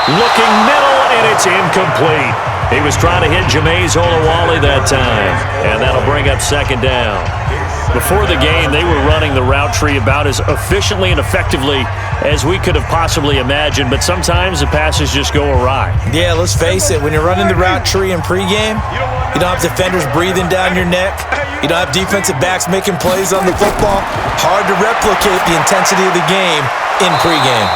Looking middle, and it's incomplete. He was trying to hit Jameis Olawale that time, and that'll bring up 2nd down. Before the game, they were running the route tree about as efficiently and effectively as we could have possibly imagined, but sometimes the passes just go awry. Yeah, let's face it. When you're running the route tree in pregame, you don't have defenders breathing down your neck. You don't have defensive backs making plays on the football. Hard to replicate the intensity of the game in pregame.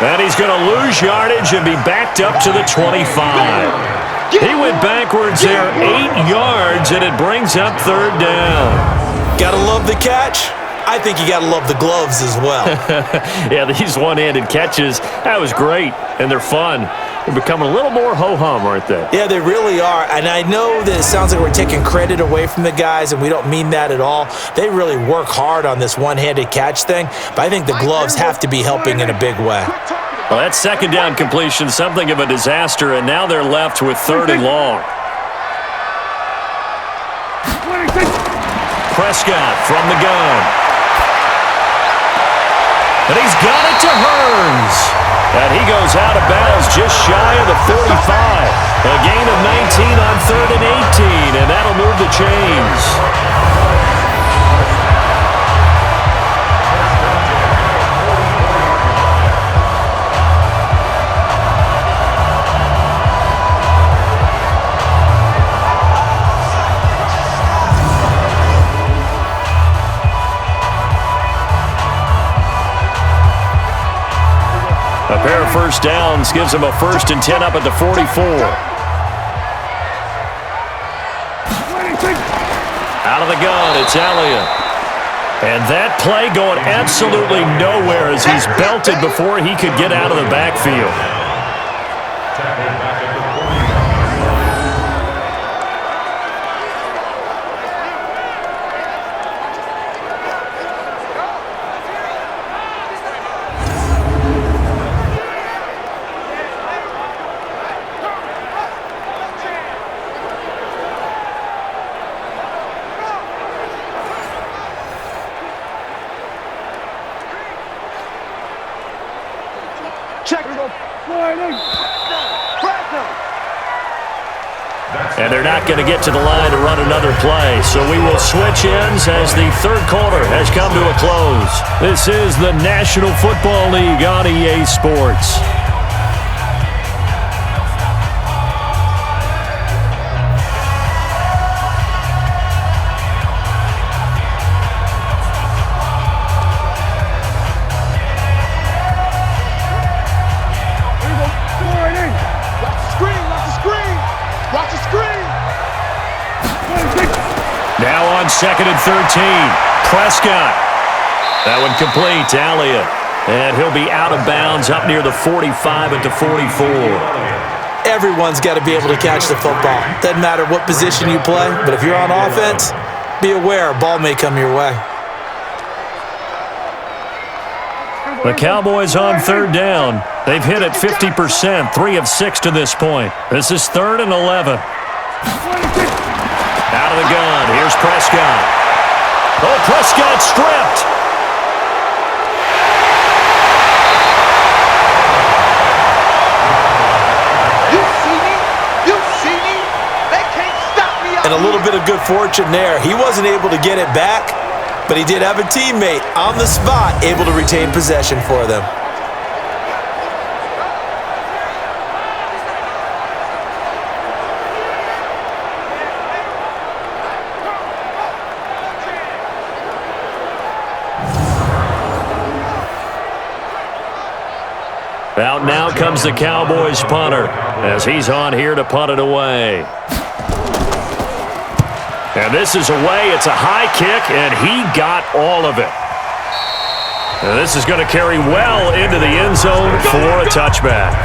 And he's going to lose yardage and be backed up to the 25. He went backwards there 8 yards, and it brings up 3rd down. Gotta love the catch. I think you gotta love the gloves as well. Yeah, these one-handed catches, that was great, and they're fun. They're becoming a little more ho-hum, aren't they? Yeah, they really are, and I know that it sounds like we're taking credit away from the guys, and we don't mean that at all. They really work hard on this one-handed catch thing, but I think the gloves have to be helping in a big way. Well, that 2nd down completion, something of a disaster, and now they're left with 3rd and long. Prescott from the gun. And he's got it to Hearns. And he goes out of bounds just shy of the 45. A gain of 19 on 3rd and 18, and that'll move the chains. A pair of first downs gives them a 1st and 10 up at the 44. Out of the gun, it's Elliott. And that play going absolutely nowhere as he's belted before he could get out of the backfield. And they're not going to get to the line to run another play. So we will switch ends as the third quarter has come to a close. This is the National Football League on EA Sports. Now on 2nd and 13. Prescott. That one complete to Elliott. And he'll be out of bounds up near the 45 at the 44. Everyone's got to be able to catch the football. Doesn't matter what position you play, but if you're on offense, be aware a ball may come your way. The Cowboys on 3rd down. They've hit it 50%, 3 of 6 to this point. This is 3rd and 11. Out of the gun, here's Prescott. Oh, Prescott stripped. You see me? You see me? They can't stop me. And a little bit of good fortune there. He wasn't able to get it back, but he did have a teammate on the spot able to retain possession for them. Out now comes the Cowboys punter as he's on here to punt it away. And this is away. It's a high kick, and he got all of it. And this is going to carry well into the end zone for a touchback.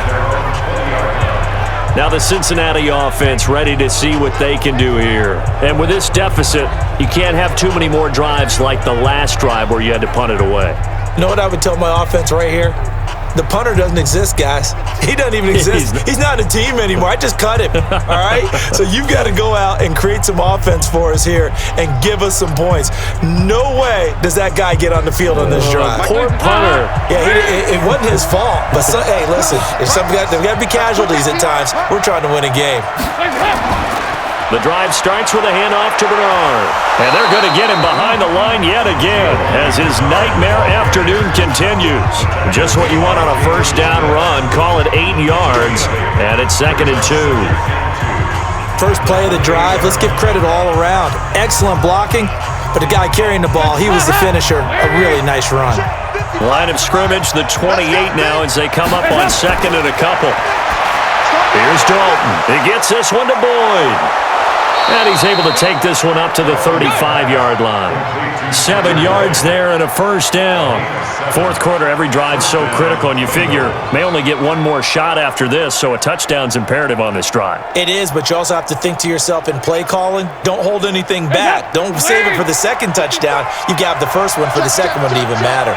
Now the Cincinnati offense ready to see what they can do here. And with this deficit, you can't have too many more drives like the last drive where you had to punt it away. You know what I would tell my offense right here? The punter doesn't exist, guys. He doesn't even exist. He's not a team anymore. I just cut him, all right? So you've got to go out and create some offense for us here and give us some points. No way does that guy get on the field on this drive. Poor punter. Yeah, it wasn't his fault. But, hey, listen, there's got to be casualties at times. We're trying to win a game. The drive starts with a handoff to Bernard. And they're going to get him behind the line yet again as his nightmare afternoon continues. Just what you want on a first down run. Call it 8 yards, and it's 2nd and 2. First play of the drive, let's give credit all around. Excellent blocking, but the guy carrying the ball, he was the finisher. A really nice run. Line of scrimmage, the 28 now as they come up on 2nd and a couple. Here's Dalton. He gets this one to Boyd. And he's able to take this one up to the 35-yard line. 7 yards there and a first down. Fourth quarter, every drive's so critical, and you figure may only get one more shot after this, so a touchdown's imperative on this drive. It is, but you also have to think to yourself in play calling, don't hold anything back. Don't save it for the second touchdown. You got the first one for the second one to even matter.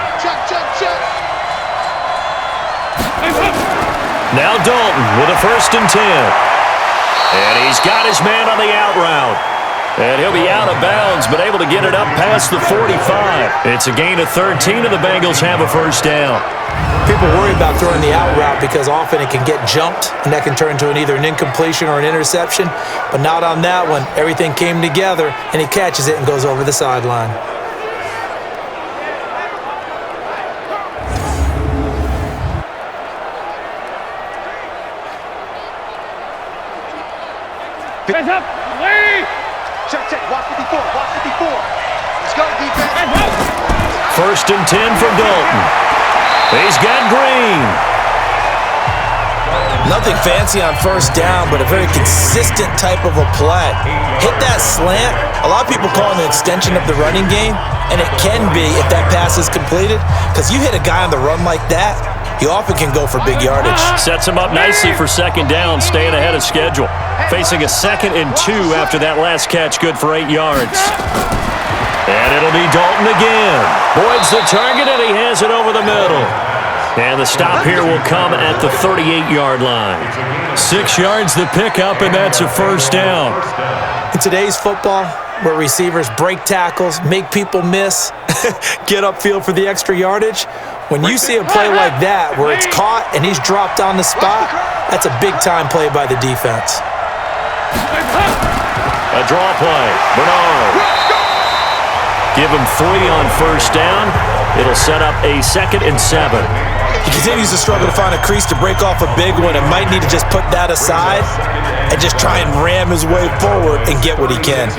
Now Dalton with a 1st and 10. And he's got his man on the out route. And he'll be out of bounds, but able to get it up past the 45. It's a gain of 13, and the Bengals have a first down. People worry about throwing the out route because often it can get jumped, and that can turn into either an incompletion or an interception. But not on that one. Everything came together, and he catches it and goes over the sideline. Hands up! Wait! Check. Watch 54. Let's go, defense. 1st and 10 for Dalton. He's got Green. Nothing fancy on first down, but a very consistent type of a play. Hit that slant. A lot of people call it an extension of the running game, and it can be if that pass is completed, because you hit a guy on the run like that, he often can go for big yardage. Sets him up nicely for second down, staying ahead of schedule. Facing a 2nd and 2 after that last catch, good for 8 yards. And it'll be Dalton again. Boyd's the target, and he has it over the middle. And the stop here will come at the 38-yard line. 6 yards the pickup, and that's a first down. In today's football, where receivers break tackles, make people miss, get upfield for the extra yardage, when you see a play like that where it's caught and he's dropped on the spot, that's a big-time play by the defense. A draw play. Bernard. Give him 3 on first down. It'll set up a 2nd and 7. He continues to struggle to find a crease to break off a big one and might need to just put that aside and just try and ram his way forward and get what he can.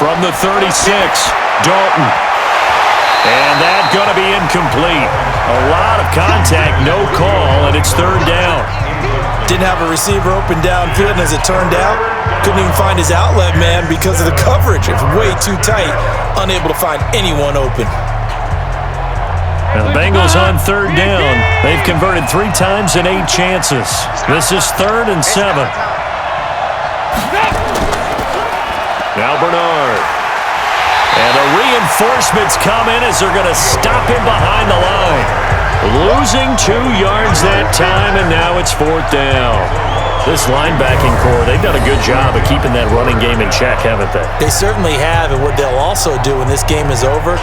From the 36, Dalton. And that's going to be incomplete. A lot of contact, no call, and it's 3rd down. Didn't have a receiver open downfield, and as it turned out, couldn't even find his outlet man because of the coverage. It was way too tight, unable to find anyone open. Now the Bengals on 3rd down. They've converted 3 times in 8 chances. This is 3rd and 7. Now Bernard. And the reinforcements come in as they're going to stop him behind the line. Losing 2 yards that time, and now it's 4th down. This linebacking core, they've done a good job of keeping that running game in check, haven't they? They certainly have, and what they'll also do when this game is over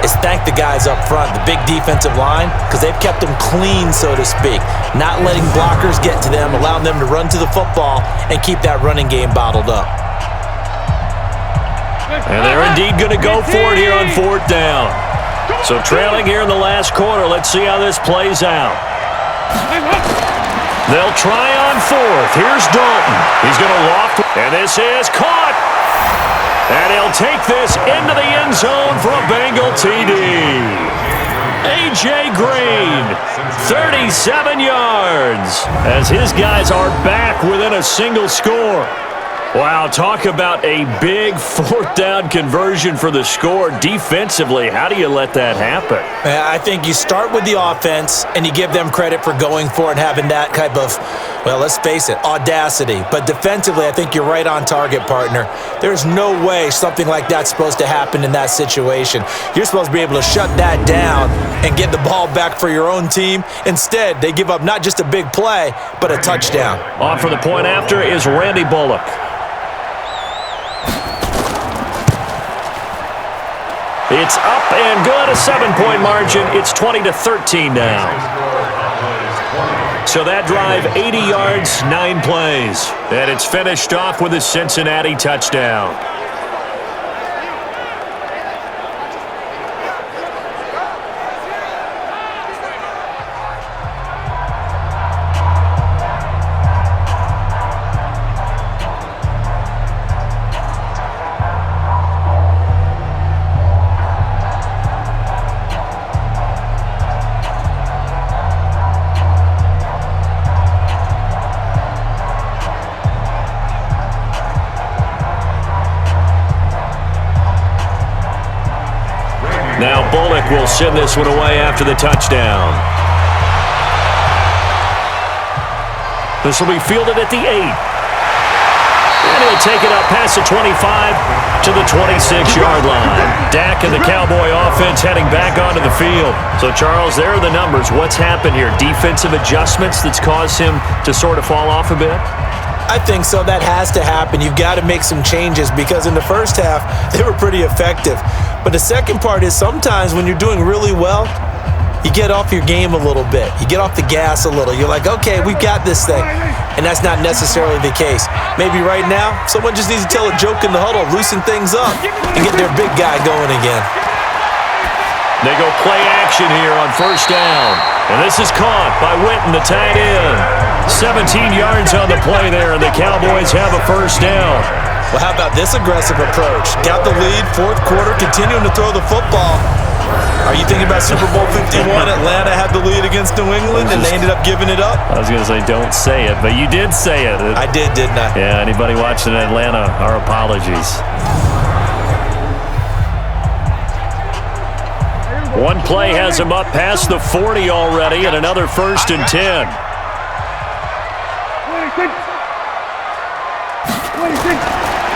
is thank the guys up front, the big defensive line, because they've kept them clean, so to speak, not letting blockers get to them, allowing them to run to the football and keep that running game bottled up. And they're indeed going to go for it here on 4th down. So trailing here in the last quarter, let's see how this plays out. They'll try on 4th. Here's Dalton. He's going to loft, and this is caught. And he'll take this into the end zone for a Bengal TD. A.J. Green, 37 yards, as his guys are back within a single score. Wow, talk about a big 4th down conversion for the score. Defensively, how do you let that happen? I think you start with the offense and you give them credit for going for it and having that type of, well, let's face it, audacity. But defensively, I think you're right on target, partner. There's no way something like that's supposed to happen in that situation. You're supposed to be able to shut that down and get the ball back for your own team. Instead, they give up not just a big play, but a touchdown. On for the point after is Randy Bullock. It's up and good, a 7-point margin. It's 20-13 now. So that drive, 80 yards, 9 plays. And it's finished off with a Cincinnati touchdown. Now Bullock will send this one away after the touchdown. This will be fielded at the 8. And he'll take it up past the 25 to the 26-yard line. Dak and the Cowboy offense heading back onto the field. So, Charles, there are the numbers. What's happened here? Defensive adjustments that's caused him to sort of fall off a bit? I think so. That has to happen. You've got to make some changes because in the first half, they were pretty effective. But the second part is sometimes when you're doing really well, you get off your game a little bit. You get off the gas a little. You're like, okay, we've got this thing. And that's not necessarily the case. Maybe right now, someone just needs to tell a joke in the huddle, loosen things up, and get their big guy going again. They go play action here on first down. And this is caught by Witten, the tight end. 17 yards on the play there, and the Cowboys have a first down. Well, how about this aggressive approach? Got the lead, fourth quarter, continuing to throw the football. Are you thinking about Super Bowl 51? Atlanta had the lead against New England, and they ended up giving it up? I was going to say don't say it, but you did say it. I did, didn't I? Yeah, anybody watching Atlanta, our apologies. One play has him up past the 40 already, and another 1st and 10.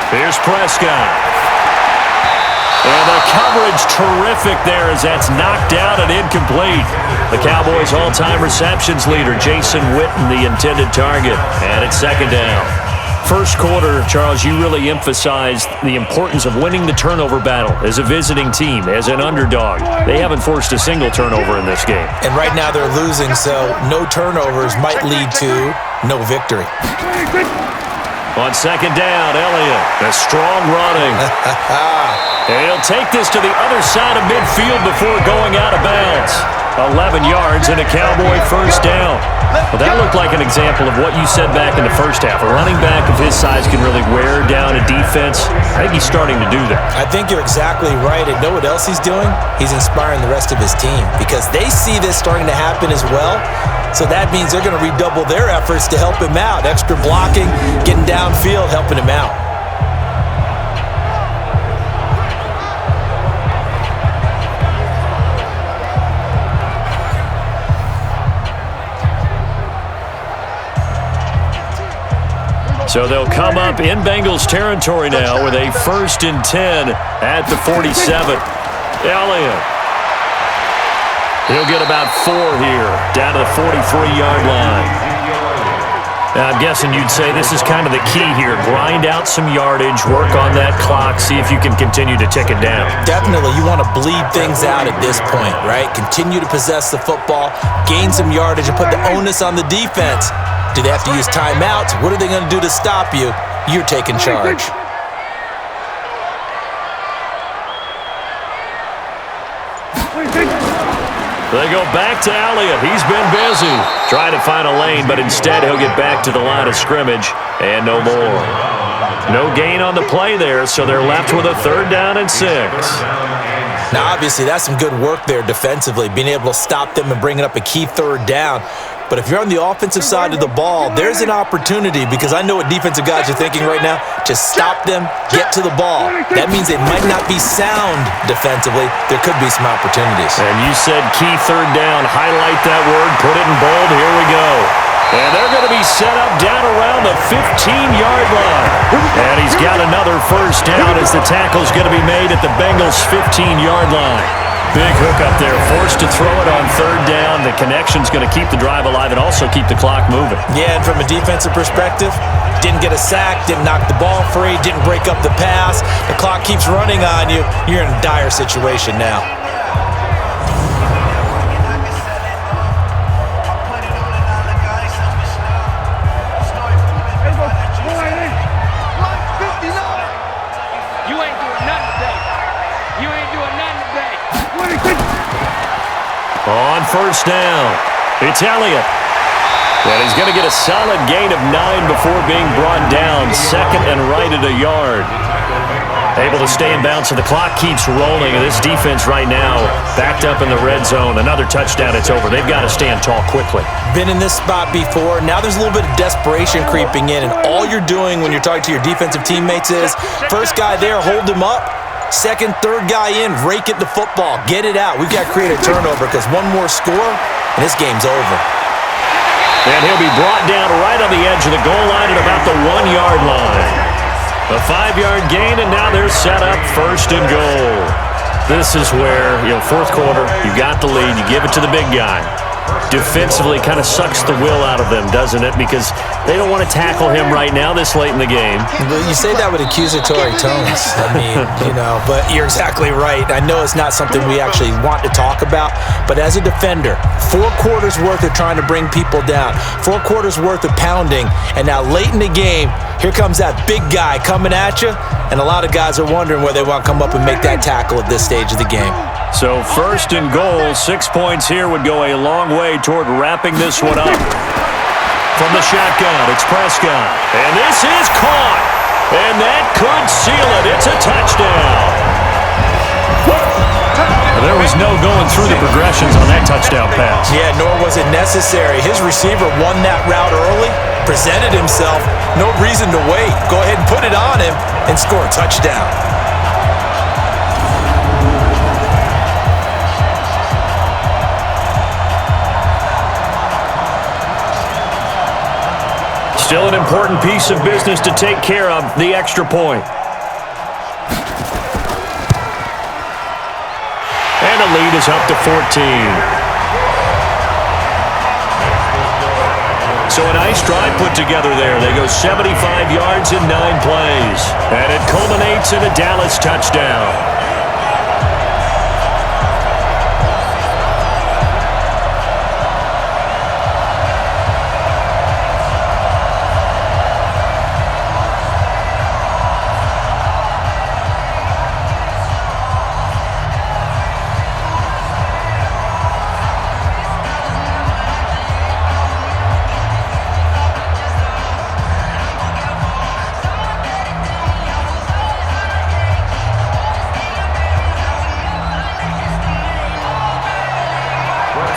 Here's Prescott. And the coverage terrific there as that's knocked out and incomplete. The Cowboys' all-time receptions leader, Jason Witten, the intended target. And it's 2nd down. First quarter, Charles, you really emphasized the importance of winning the turnover battle as a visiting team, as an underdog. They haven't forced a single turnover in this game. And right now they're losing, so no turnovers might lead to no victory. On 2nd down, Elliott, a strong running. And he'll take this to the other side of midfield before going out of bounds. 11 yards and a Cowboy 1st down. Well, that looked like an example of what you said back in the first half. A running back of his size can really wear down a defense. I think he's starting to do that. I think you're exactly right. And know what else he's doing? He's inspiring the rest of his team because they see this starting to happen as well. So that means they're going to redouble their efforts to help him out. Extra blocking, getting downfield, helping him out. So they'll come up in Bengals territory now with a 1st and 10 at the 47. Elliott. He'll get about 4 here, down to the 43-yard line. Now, I'm guessing you'd say this is kind of the key here. Grind out some yardage, work on that clock, see if you can continue to tick it down. Definitely. You want to bleed things out at this point, right? Continue to possess the football, gain some yardage, and put the onus on the defense. Do they have to use timeouts? What are they going to do to stop you? You're taking charge. They go back to Elliott. He's been busy trying to find a lane, but instead he'll get back to the line of scrimmage and no more. No gain on the play there, so they're left with a 3rd down and 6. Now, obviously, that's some good work there defensively, being able to stop them and bringing up a key 3rd down. But if you're on the offensive side of the ball, there's an opportunity because I know what defensive guys are thinking right now. Just stop them, get to the ball. That means they might not be sound defensively. There could be some opportunities. And you said key 3rd down. Highlight that word. Put it in bold. Here we go. And they're going to be set up down around the 15-yard line. And he's got another 1st down as the tackle's going to be made at the Bengals' 15-yard line. Big hook up there, forced to throw it on 3rd down. The connection's going to keep the drive alive and also keep the clock moving. Yeah, and from a defensive perspective, didn't get a sack, didn't knock the ball free, didn't break up the pass. The clock keeps running on you. You're in a dire situation now. On 1st down, it's Elliott. And he's going to get a solid gain of 9 before being brought down. 2nd and right at a yard. Able to stay in bounds, so the clock keeps rolling. And this defense right now backed up in the red zone. Another touchdown, it's over. They've got to stand tall quickly. Been in this spot before. Now there's a little bit of desperation creeping in. And all you're doing when you're talking to your defensive teammates is, first guy there, hold him up. 2nd, 3rd guy in, rake at the football. Get it out. We've got to create a turnover because one more score, and this game's over. And he'll be brought down right on the edge of the goal line at about the 1-yard line. A 5-yard gain, and now they're set up 1st and goal. This is where, 4th quarter, you got the lead, you give it to the big guy. Defensively kind of sucks the will out of them, doesn't it? Because they don't want to tackle him right now this late in the game. You say that with accusatory tones. I mean, but you're exactly right. I know it's not something we actually want to talk about, but as a defender, 4 quarters worth of trying to bring people down, 4 quarters worth of pounding, and now late in the game, here comes that big guy coming at you, and a lot of guys are wondering where they want to come up and make that tackle at this stage of the game. So 1st and goal, 6 points here would go a long way toward wrapping this one up. From the shotgun, it's Prescott. And this is caught. And that could seal it. It's a touchdown. There was no going through the progressions on that touchdown pass. Yeah, nor was it necessary. His receiver won that route early, presented himself. No reason to wait. Go ahead and put it on him and score a touchdown. Still an important piece of business to take care of, the extra point. And the lead is up to 14. So a nice drive put together there. They go 75 yards in 9 plays. And it culminates in a Dallas touchdown.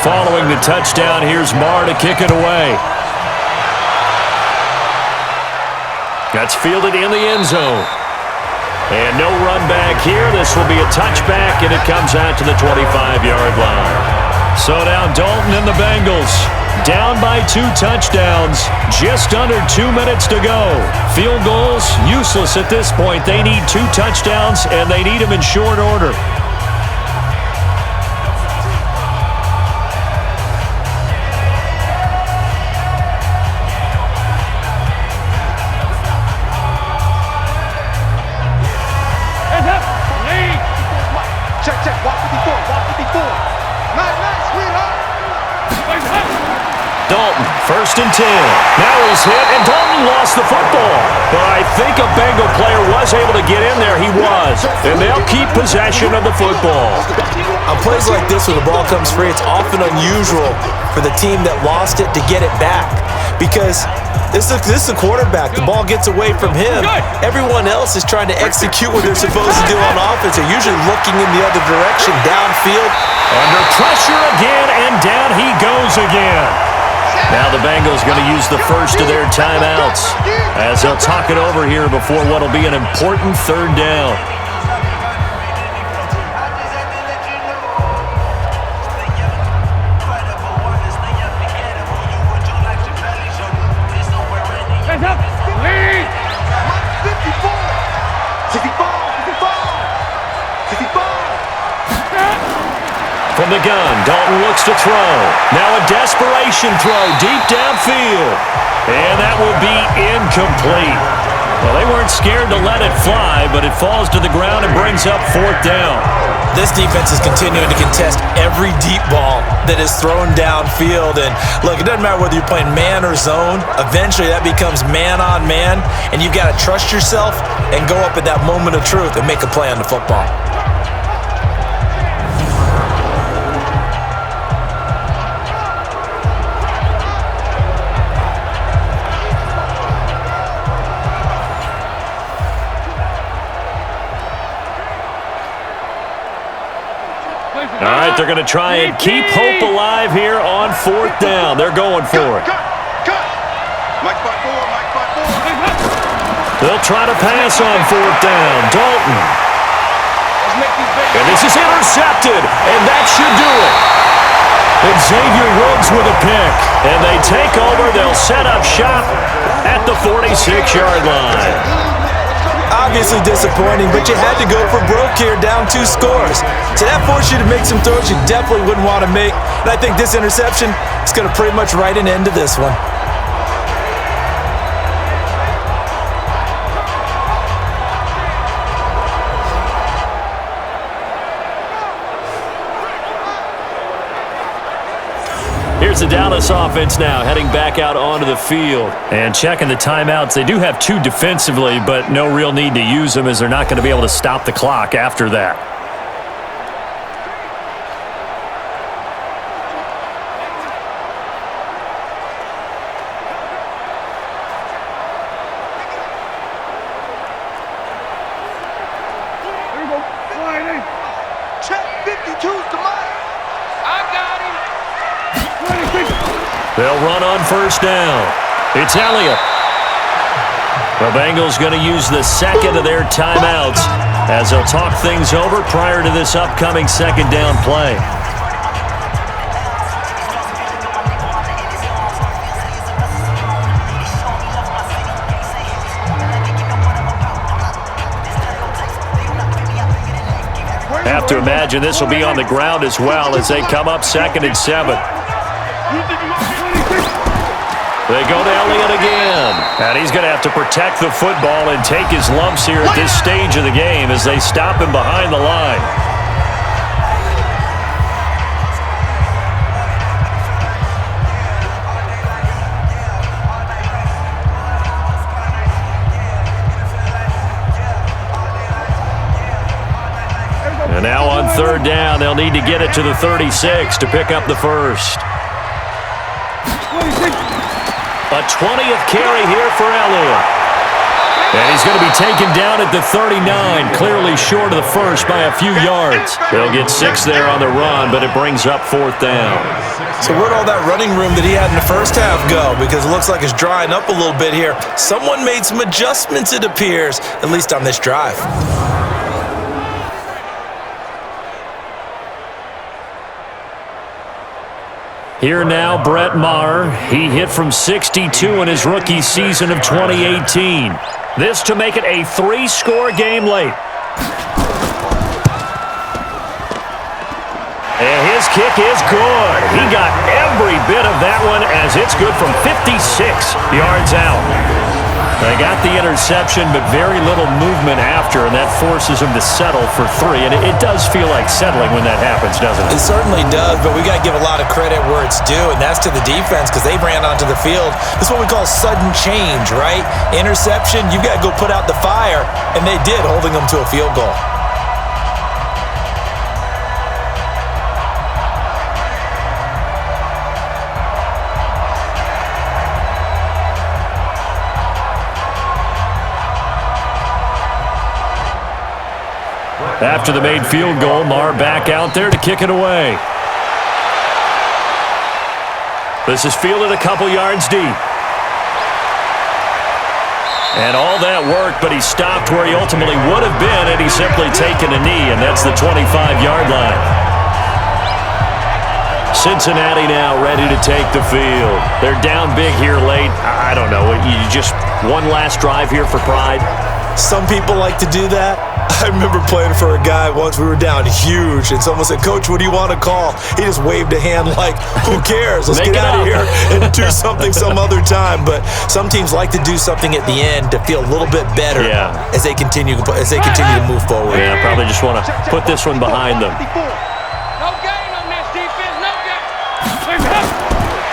Following the touchdown, here's Marr to kick it away. That's fielded in the end zone. And no run back here. This will be a touchback, and it comes out to the 25-yard line. So now Dalton and the Bengals down by 2 touchdowns. Just under 2 minutes to go. Field goals, useless at this point. They need 2 touchdowns, and they need them in short order. Dalton, 1st and 10. Now he's hit, and Dalton lost the football. But I think a Bengal player was able to get in there. He was. And they'll keep possession of the football. On plays like this where the ball comes free, it's often unusual for the team that lost it to get it back. Because this is a quarterback. The ball gets away from him. Everyone else is trying to execute what they're supposed to do on offense. They're usually looking in the other direction, downfield. Under pressure again, and down he goes again. Now the Bengals going to use the first of their timeouts as they'll talk it over here before what will be an important 3rd down. From the gun, Dalton looks to throw. Now a desperation throw deep downfield. And that will be incomplete. Well, they weren't scared to let it fly, but it falls to the ground and brings up 4th down. This defense is continuing to contest every deep ball that is thrown downfield. And look, it doesn't matter whether you're playing man or zone. Eventually that becomes man on man. And you've got to trust yourself and go up at that moment of truth and make a play on the football. All right, they're going to try and keep hope alive here on 4th down. They're going for it. They'll try to pass on 4th down. Dalton. And this is intercepted, and that should do it. And Xavier Woods with a pick. And they take over. They'll set up shop at the 46-yard line. Obviously disappointing, but you had to go for broke here, down 2 scores. So that forced you to make some throws you definitely wouldn't want to make. And I think this interception is going to pretty much write an end to this one. Here's the Dallas offense now, heading back out onto the field. And checking the timeouts. They do have 2 defensively, but no real need to use them as they're not going to be able to stop the clock after that. They'll run on first down. It's Elliott. The Bengals going to use the second of their timeouts as they'll talk things over prior to this upcoming second down play. Have to imagine this will be on the ground as well as they come up 2nd and 7. They go to Elliott again. And he's going to have to protect the football and take his lumps here at this stage of the game as they stop him behind the line. And now on 3rd down, they'll need to get it to the 36 to pick up the first. A 20th carry here for Elliott. And he's going to be taken down at the 39, clearly short of the first by a few yards. They'll get 6 there on the run, but it brings up 4th down. So where'd all that running room that he had in the first half go? Because it looks like it's drying up a little bit here. Someone made some adjustments, it appears, at least on this drive. Here now, Brett Maher. He hit from 62 in his rookie season of 2018. This to make it a 3-score game late. And his kick is good. He got every bit of that one as it's good from 56 yards out. They got the interception, but very little movement after, and that forces them to settle for 3. And it does feel like settling when that happens, doesn't it? It certainly does, but we got to give a lot of credit where it's due, and that's to the defense because they ran onto the field. This is what we call sudden change, right? Interception, you got to go put out the fire, and they did, holding them to a field goal. After the made field goal, Maher back out there to kick it away. This is fielded a couple yards deep. And all that worked, but he stopped where he ultimately would have been, and he's simply taken a knee, and that's the 25-yard line. Cincinnati now ready to take the field. They're down big here late. I don't know. You just one last drive here for pride? Some people like to do that. I remember playing for a guy once. We were down huge, and someone said, "Coach, what do you want to call?" He just waved a hand like, "Who cares? Let's get out of here and do something some other time." But some teams like to do something at the end to feel a little bit better as they continue to move forward. Yeah, probably just want to put this one behind them. No gain on this defense, no gain.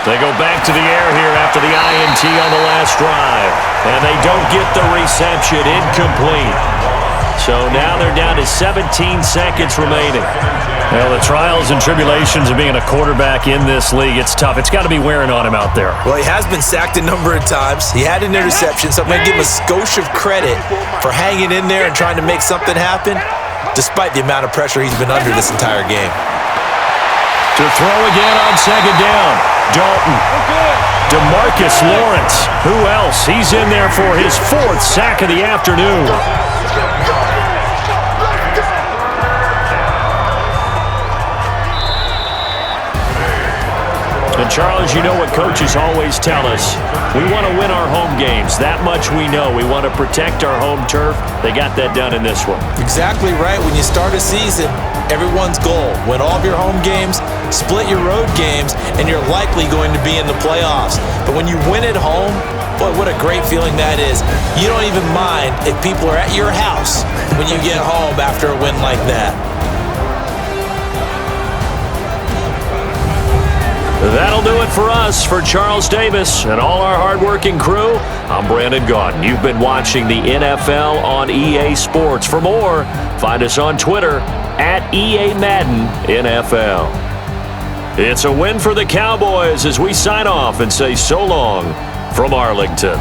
They go back to the air here after the INT on the last drive, and they don't get the reception. Incomplete. So now they're down to 17 seconds remaining. Well, the trials and tribulations of being a quarterback in this league, it's tough. It's got to be wearing on him out there. Well, he has been sacked a number of times. He had an interception, so I'm going to give him a skosh of credit for hanging in there and trying to make something happen, despite the amount of pressure he's been under this entire game. To throw again on second down, Dalton. DeMarcus Lawrence. Who else? He's in there for his 4th sack of the afternoon. And Charles, you know what coaches always tell us. We want to win our home games. That much we know. We want to protect our home turf. They got that done in this one. Exactly right. When you start a season, everyone's goal, win all of your home games, split your road games, and you're likely going to be in the playoffs. But when you win at home, boy, what a great feeling that is. You don't even mind if people are at your house when you get home after a win like that. That'll do it for us. For Charles Davis and all our hardworking crew, I'm Brandon Gaudin. You've been watching the NFL on EA Sports. For more, find us on Twitter at EA Madden NFL. It's a win for the Cowboys as we sign off and say so long from Arlington.